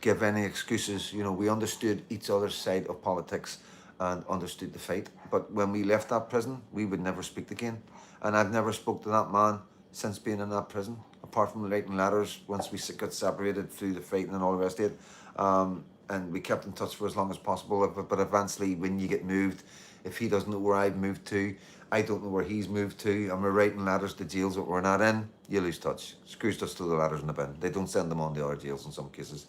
give any excuses. You know, we understood each other's side of politics and understood the fight. But when we left that prison, we would never speak again. And I've never spoke to that man since being in that prison, apart from writing letters once we got separated through the fighting and all the rest of it. And we kept in touch for as long as possible. But eventually, when you get moved, if he doesn't know where I've moved to, I don't know where he's moved to, and we're writing letters to jails that we're not in, you lose touch. Screws just throw the letters in the bin. They don't send them on to other jails in some cases.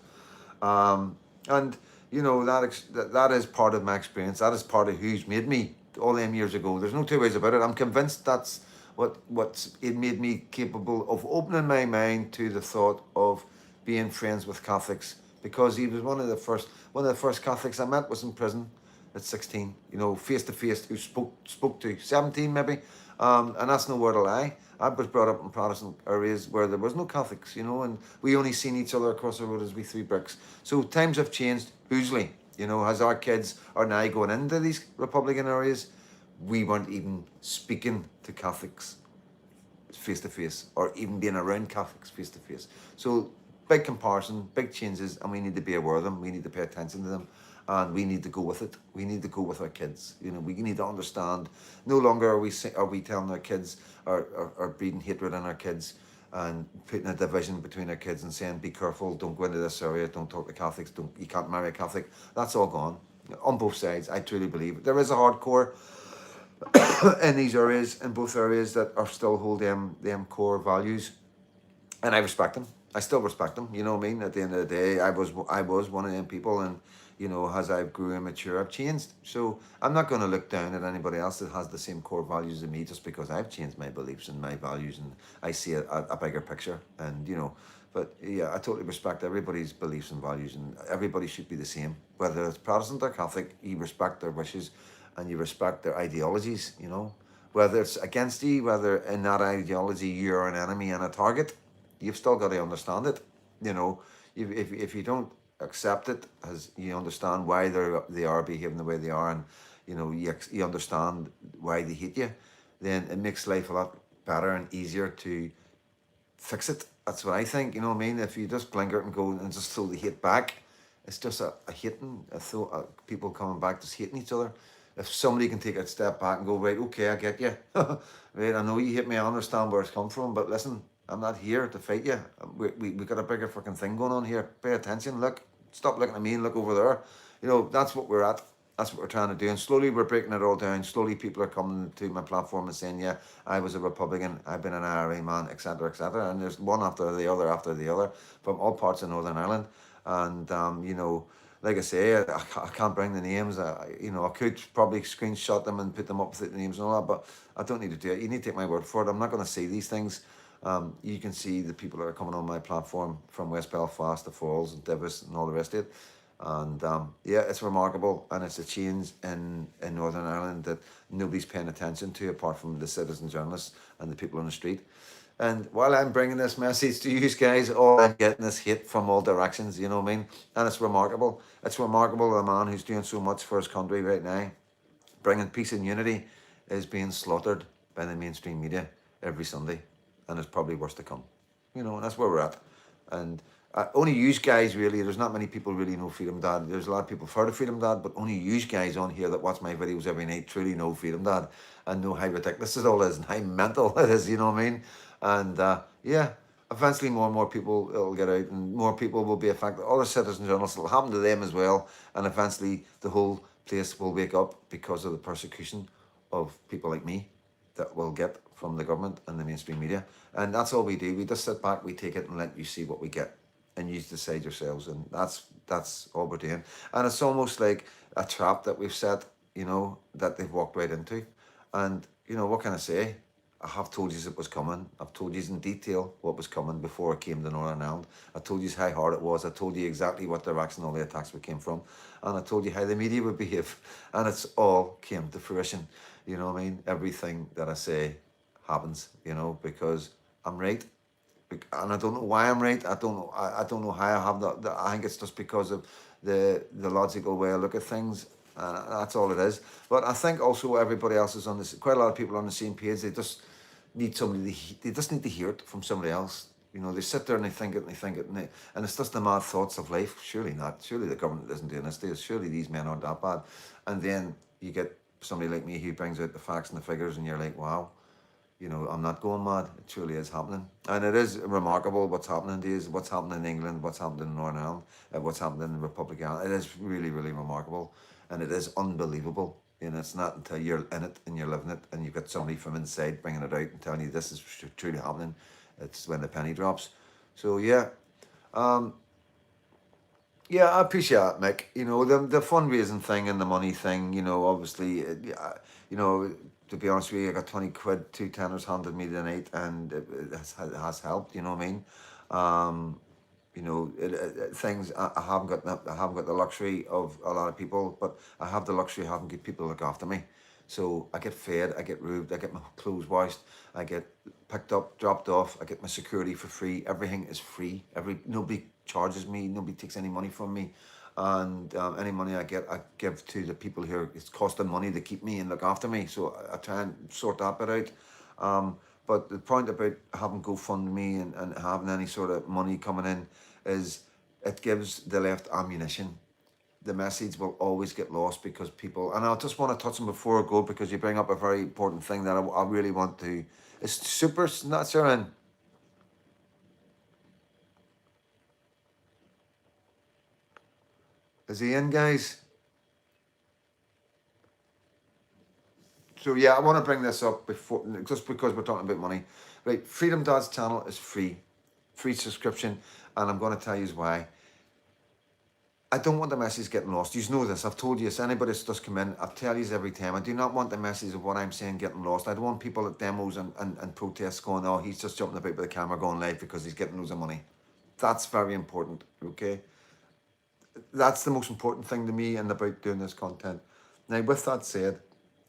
And you know, that is part of my experience. That is part of who's made me all them years ago. There's no two ways about it. I'm convinced that's what it made me capable of opening my mind to the thought of being friends with Catholics, because he was one of the first Catholics I met was in prison at 16, you know, face to face, who spoke to 17 maybe, and that's no word of lie. I was brought up in Protestant areas where there was no Catholics, you know, and we only seen each other across the road as we three bricks. So times have changed hugely, you know, as our kids are now going into these Republican areas. We weren't even speaking to Catholics face to face, or even being around Catholics face to face. So big comparison, big changes, and we need to be aware of them. We need to pay attention to them, and we need to go with it. We need to go with our kids. You know, we need to understand. No longer are we telling our kids or breeding hatred in our kids and putting a division between our kids and saying, be careful, don't go into this area, don't talk to Catholics, you can't marry a Catholic. That's all gone on both sides. I truly believe there is a hardcore in these areas, in both areas, that are still hold them core values, and I respect them. I still respect them. You know what I mean? At the end of the day, I was one of them people, and you know, as I've grew and mature, I've changed. So I'm not going to look down at anybody else that has the same core values as me just because I've changed my beliefs and my values, and I see a bigger picture. And you know, but yeah, I totally respect everybody's beliefs and values, and everybody should be the same, whether it's Protestant or Catholic. You respect their wishes and you respect their ideologies, you know, whether it's against you, whether in that ideology you're an enemy and a target, you've still got to understand it. You know, if you don't accept it, as you understand why they are behaving the way they are, and you know, you understand why they hate you, then it makes life a lot better and easier to fix it. That's what I think. You know what I mean? If you just blinker and go and just throw the hate back, it's just a hating, people coming back just hating each other. If somebody can take a step back and go, right, okay, I get you. Right, I know you hate me, I understand where it's come from, but listen, I'm not here to fight you. We got a bigger fucking thing going on here. Pay attention, look, stop looking at me and look over there. You know, that's what we're at. That's what we're trying to do. And slowly we're breaking it all down. Slowly people are coming to my platform and saying, yeah, I was a Republican, I've been an IRA man, etc., etc. And there's one after the other from all parts of Northern Ireland. And, you know, like I say, I can't bring the names. You know, I could probably screenshot them and put them up with the names and all that, but I don't need to do it. You need to take my word for it. I'm not going to say these things. You can see the people that are coming on my platform from West Belfast, the Falls, and Divis, and all the rest of it. And yeah, it's remarkable, and it's a change in Northern Ireland that nobody's paying attention to apart from the citizen journalists and the people on the street. And while I'm bringing this message to you guys, all I'm getting is hate from all directions, you know what I mean? And it's remarkable. It's remarkable that a man who's doing so much for his country right now, bringing peace and unity, is being slaughtered by the mainstream media every Sunday. And it's probably worse to come. You know, and that's where we're at. And only you guys really, there's not many people really know Freedom Dad. There's a lot of people heard of Freedom Dad, but only you guys on here that watch my videos every night truly know Freedom Dad and know how ridiculous it all is and how mental it is, you know what I mean? And yeah, eventually more and more people will get out, and more people will be affected. Other citizen journalists, will happen to them as well, and eventually the whole place will wake up because of the persecution of people like me that we'll get from the government and the mainstream media. And that's all we do. We just sit back, we take it, and let you see what we get, and you decide yourselves. And that's all we're doing. And it's almost like a trap that we've set, you know, that they've walked right into. And you know, what can I say? I have told you it was coming. I've told you in detail what was coming before I came to Northern Ireland. I told you how hard it was. I told you exactly what direction all the attacks came from. And I told you how the media would behave. And it's all came to fruition. You know what I mean? Everything that I say happens, you know, because I'm right. And I don't know why I'm right. I don't know how I have that. I think it's just because of the logical way I look at things. That's all it is. But I think also everybody else is on this. Quite a lot of people are on the same page. They just need somebody. They just need to hear it from somebody else. You know, they sit there and they think it and they think it, and it's just the mad thoughts of life. Surely not. Surely the government isn't doing this to us. Surely these men aren't that bad. And then you get somebody like me who brings out the facts and the figures, and you're like, wow, you know, I'm not going mad. It truly is happening. And it is remarkable what's happening these, what's happening in England, what's happening in Northern Ireland, what's happening in the Republic of Ireland. It is really, really remarkable. And it is unbelievable. You know, it's not until you're in it and you're living it and you've got somebody from inside bringing it out and telling you this is truly happening. It's when the penny drops. So, yeah. Um, yeah, I appreciate that, Mick. You know, the fundraising thing and the money thing, you know, obviously, yeah, you know, to be honest with you, I got 20 quid, two tenors handed me tonight, and it has helped, you know what I mean? Um, you know, things, I haven't got I haven't got the luxury of a lot of people, but I have the luxury of having good people look after me. So I get fed, I get roofed, I get my clothes washed, I get picked up, dropped off, I get my security for free. Everything is free. Nobody charges me, nobody takes any money from me, and any money I get, I give to the people who it's costing money to keep me and look after me. So I try and sort that bit out. But the point about having GoFundMe and having any sort of money coming in is it gives the left ammunition. The message will always get lost because people, and I just want to touch on before I go because you bring up a very important thing that I really want to. It's super, not sure. Is he in, guys? So yeah, I want to bring this up before, just because we're talking about money. Right, Freedom Dad's channel is free subscription, and I'm going to tell you why. I don't want the message getting lost. You know this. I've told you this. Anybody that's just come in, I tell you every time. I do not want the message of what I'm saying getting lost. I don't want people at demos and protests going, oh, he's just jumping about with the camera going live because he's getting loads of money. That's very important, okay? That's the most important thing to me and about doing this content. Now, with that said,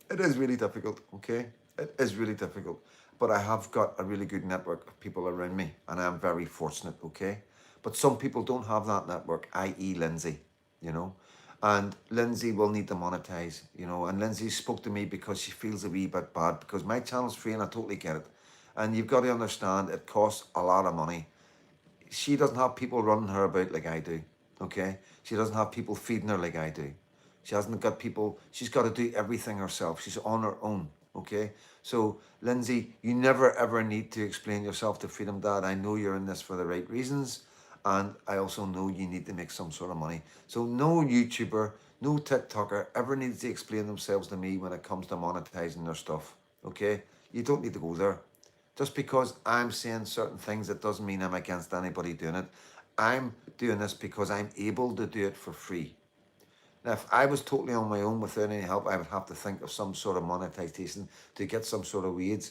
it is really difficult, okay? It is really difficult. But I have got a really good network of people around me, and I'm very fortunate, okay? But some people don't have that network, i.e. Lindsay, you know? And Lindsay will need to monetize, you know? And Lindsay spoke to me because she feels a wee bit bad because my channel's free and I totally get it. And you've got to understand it costs a lot of money. She doesn't have people running her about like I do, okay? She doesn't have people feeding her like I do. She hasn't got people, she's got to do everything herself. She's on her own, okay? So, Lindsay, you never ever need to explain yourself to Freedom Dad. I know you're in this for the right reasons, and I also know you need to make some sort of money. So, no YouTuber, no TikToker ever needs to explain themselves to me when it comes to monetizing their stuff, okay? You don't need to go there. Just because I'm saying certain things, it doesn't mean I'm against anybody doing it. I'm doing this because I'm able to do it for free. Now, if I was totally on my own without any help, I would have to think of some sort of monetization to get some sort of wage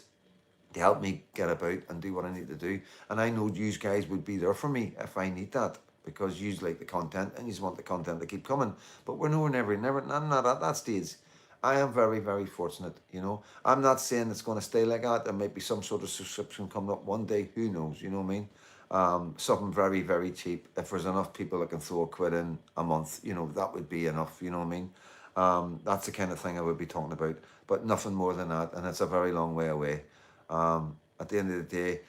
to help me get about and do what I need to do. And I know you guys would be there for me if I need that because you like the content and you want the content to keep coming. But we're nowhere never, I'm not at that stage. I am very, very fortunate, you know. I'm not saying it's going to stay like that. There might be some sort of subscription coming up one day. Who knows, you know what I mean? Something very, very cheap. If there's enough people that can throw a quid in a month, you know, that would be enough, you know what I mean? That's the kind of thing I would be talking about, but nothing more than that. And it's a very long way away. At the end of the day,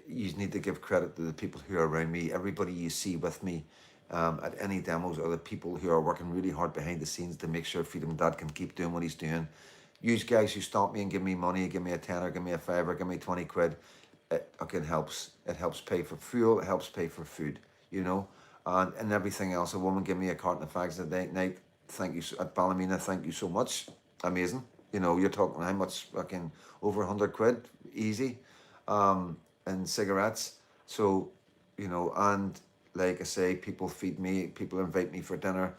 you need to give credit to the people who are around me, everybody you see with me at any demos, or the people who are working really hard behind the scenes to make sure Freedom Dad can keep doing what he's doing. You guys who stop me and give me money, give me a tenner, give me a fiver, give me 20 quid, it again helps. It helps pay for fuel, it helps pay for food, you know, and everything else. A woman give me a carton of fags at night. Thank you, at Ballymena, thank you so much. Amazing. You know, you're talking how much, fucking over 100 quid, easy, and cigarettes. So, you know, and like I say, people feed me, people invite me for dinner,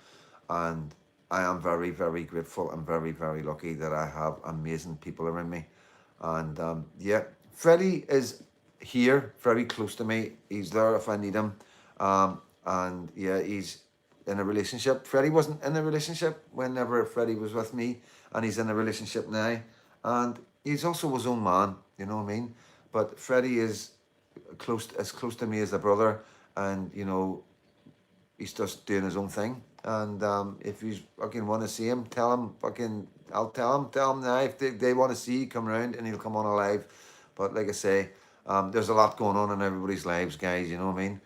and I am very, very grateful and very, very lucky that I have amazing people around me. And yeah, Freddie is here, very close to me. He's there if I need him. And yeah, he's in a relationship. Freddie wasn't in a relationship whenever Freddie was with me, and he's in a relationship now. And he's also his own man, you know what I mean? But Freddie is as close to me as a brother, and you know, he's just doing his own thing. And if you fucking want to see him, tell him fucking, I'll tell him now if they want to see you, come around and he'll come on alive. But like I say, There's a lot going on in everybody's lives, guys. You know what I mean?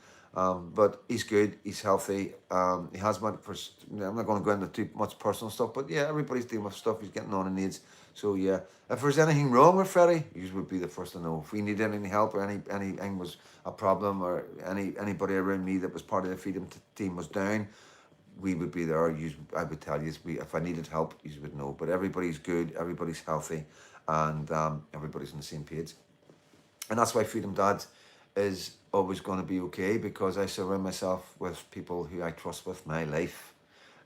But he's good. He's healthy. He has much. I'm not going to go into too much personal stuff, but yeah, everybody's dealing with stuff. He's getting on in needs. So yeah, if there's anything wrong with Freddie, you would be the first to know. If we need any help or anything was a problem or anybody around me that was part of the Freedom team was down, we would be there. I would tell you, if I needed help, you would know. But everybody's good, everybody's healthy, and everybody's on the same page. And that's why Freedom Dad is always going to be okay, because I surround myself with people who I trust with my life,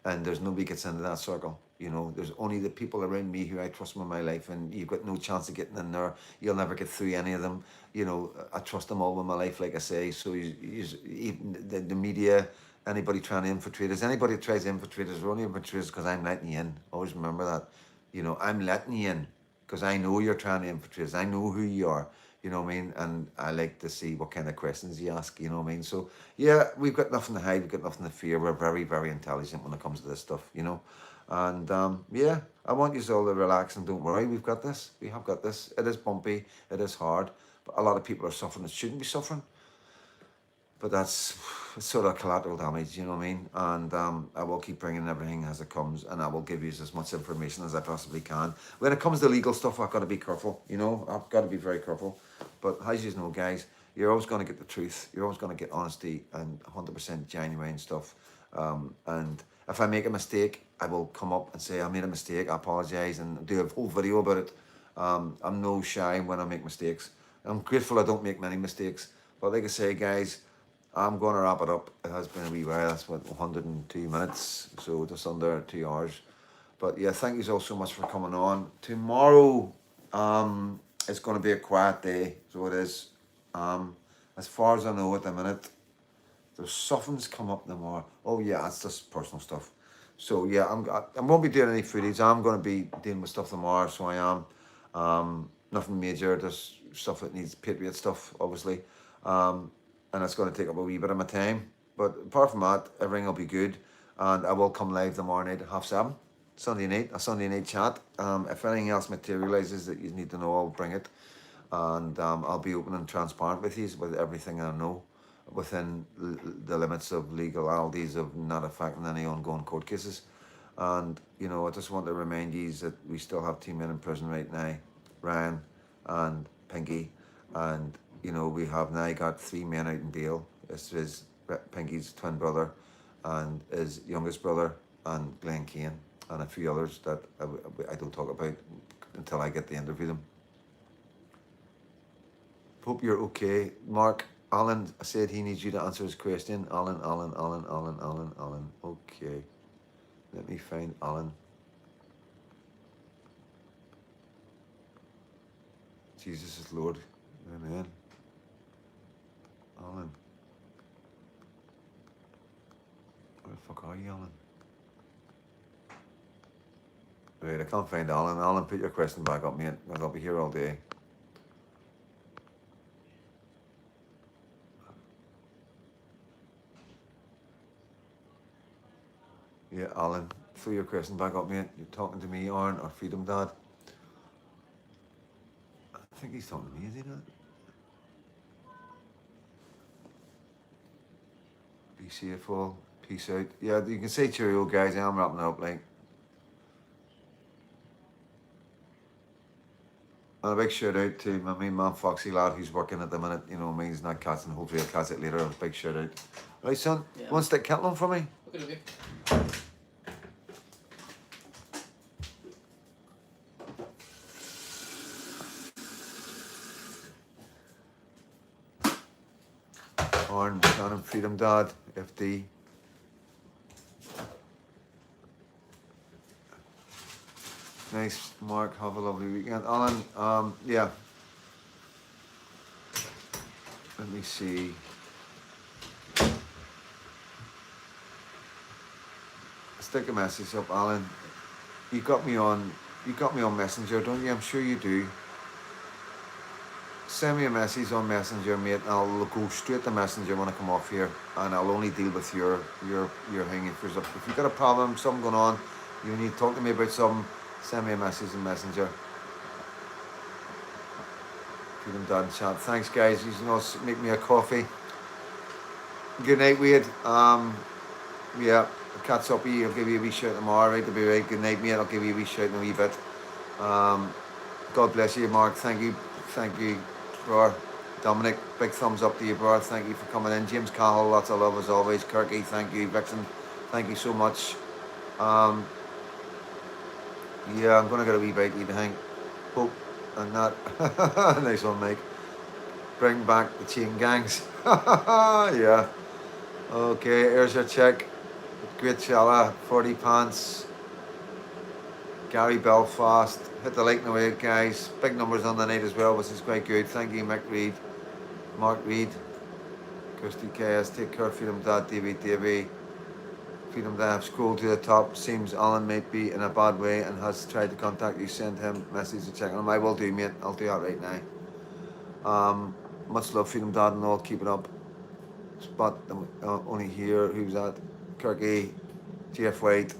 and there's nobody gets into that circle. You know, there's only the people around me who I trust with my life, and you've got no chance of getting in there. You'll never get through any of them. You know, I trust them all with my life, like I say. So even the media, anybody trying to infiltrate us, anybody that tries to infiltrate us, we're only infiltrators because I'm letting you in. Always remember that. You know, I'm letting you in because I know you're trying to infiltrate us. I know who you are. You know what I mean? And I like to see what kind of questions you ask, you know what I mean? So, yeah, we've got nothing to hide. We've got nothing to fear. We're very, very intelligent when it comes to this stuff, you know? And, yeah, I want you all to relax and don't worry. We've got this. We have got this. It is bumpy. It is hard. But a lot of people are suffering that shouldn't be suffering. But that's sort of collateral damage, you know what I mean? And I will keep bringing everything as it comes, and I will give you as much information as I possibly can. When it comes to legal stuff, I've got to be careful, you know? I've got to be very careful. But as you know, guys, you're always going to get the truth. You're always going to get honesty and 100% genuine stuff. And if I make a mistake, I will come up and say, I made a mistake, I apologise, and do a whole video about it. I'm no shy when I make mistakes. I'm grateful I don't make many mistakes. But like I say, guys, I'm going to wrap it up. It has been a wee while. That's what, 102 minutes, so just under 2 hours. But yeah, thank you all so much for coming on. Tomorrow, it's going to be a quiet day, so it is. As far as I know at the minute, there's something's come up tomorrow. Oh yeah, that's just personal stuff. So yeah, I won't be doing any footage. I'm going to be dealing with stuff tomorrow, so I am. Nothing major, just stuff that needs Patriot stuff, obviously. And it's going to take up a wee bit of my time. But apart from that, everything will be good. And I will come live tomorrow night at 7:30, a Sunday night chat. If anything else materialises that you need to know, I'll bring it. And I'll be open and transparent with you with everything I know within the limits of legalities of not affecting any ongoing court cases. And, you know, I just want to remind you that we still have 2 men in prison right now, Ryan and Pinky. And you know, we have now got 3 men out in bail. This is Pinky's twin brother and his youngest brother and Glenn Kane and a few others that I don't talk about until I get to interview them. Hope you're okay. Mark, Alan said he needs you to answer his question. Alan. Okay. Let me find Alan. Jesus is Lord. Amen. Alan. Where the fuck are you, Alan? Right, I can't find Alan. Alan, put your question back up, mate. I'll be here all day. Yeah, Alan, throw your question back up, mate. You're talking to me, Aaron, or Freedom Dad. I think he's talking to me, is he not? Be safe all. Peace out. Yeah, you can say cheerio, guys. I'm wrapping it up, like. And a big shout out to my main man, Foxy lad, who's working at the minute. You know, means not catching. Hopefully, I'll catch it later. A big shout out. Right, son? Yeah. Want to stick kettle on for me? Okay. Aaron, Shannon, Freedom Dad, FD. Nice, Mark. Have a lovely weekend. Alan, yeah. Let me see. Stick a message up, Alan. You got me on Messenger, don't you? I'm sure you do. Send me a message on Messenger, mate, and I'll go straight to Messenger when I come off here, and I'll only deal with your thing. If you've got a problem, something going on, you need to talk to me about something, send me a message in Messenger. Freedom Dad and chat. Thanks, guys. You know, make me a coffee. Good night, Wade. Yeah, I'll catch up with you. I'll give you a wee shout tomorrow, right? To be right. Good night, mate. I'll give you a wee shout in a wee bit. Um, God bless you, Mark. Thank you, bro. Dominic, big thumbs up to you, bro. Thank you for coming in. James Cahill, lots of love as always. Kirky, thank you. Vixen, thank you so much. Um, yeah, I'm gonna get a wee bite, you think. Hope and that. Nice one, Mike. Bring back the chain gangs. Yeah. Okay, here's your check. Great Chala, 40 pants. Gary Belfast. Hit the like and away, guys. Big numbers on the night as well, which is quite good. Thank you, Mick Reed. Mark Reed. Kirsty KS. Take care, Freedom Dad, Davy Davy. Freedom Dad, scroll to the top. Seems Alan might be in a bad way and has tried to contact you. Send him a message to check on him. I will do, mate. I'll do that right now. Much love, Freedom Dad, and all. Keep it up. Spot only here. Who's that? Kirky, Jeff White,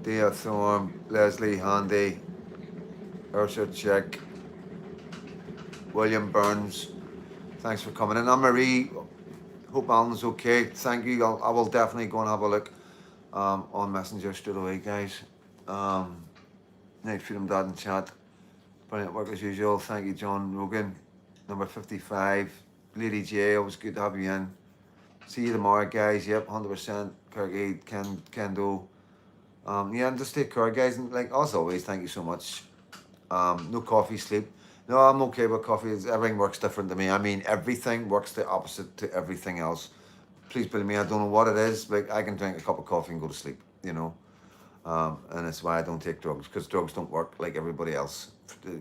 Dia Thorne, Leslie Handy, Ursula Check, William Burns. Thanks for coming in. I'm Marie. Hope Alan's okay. Thank you. I will definitely go and have a look on Messenger straight away, guys. Night Freedom Dad and chat. Brilliant work as usual. Thank you, John Rogan. Number 55. Lady J, always good to have you in. See you tomorrow, guys. Yep, 100%. Kirky, Kendo. Yeah, and just take care, guys. And like as always, thank you so much. No coffee, sleep. No, I'm okay with coffee. Everything works different to me. I mean, everything works the opposite to everything else. Please believe me, I don't know what it is. Like, I can drink a cup of coffee and go to sleep, you know. And that's why I don't take drugs, because drugs don't work like everybody else.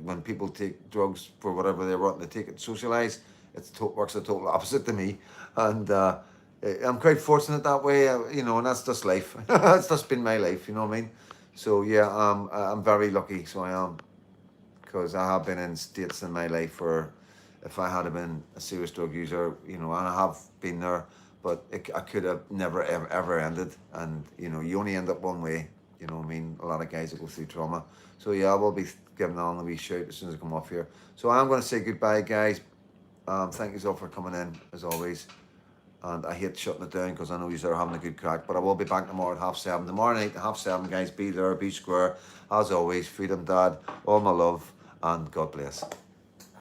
When people take drugs for whatever they're wanting to take it, socialize, it works the total opposite to me. And I'm quite fortunate that way, you know, and that's just life. It's just been my life, you know what I mean? So yeah, I'm very lucky, so I am. Because I have been in states in my life where if I had been a serious drug user, you know, and I have been there, but I could have never, ever ended. And, you know, you only end up one way, you know what I mean? A lot of guys that go through trauma. So yeah, I will be giving Alan a wee shout as soon as I come off here. So I'm going to say goodbye, guys. Thank you all for coming in, as always. And I hate shutting it down because I know you're having a good crack. But I will be back tomorrow at 7:30. Tomorrow night at 7:30, guys. Be there, be square. As always, Freedom Dad, all my love, and God bless.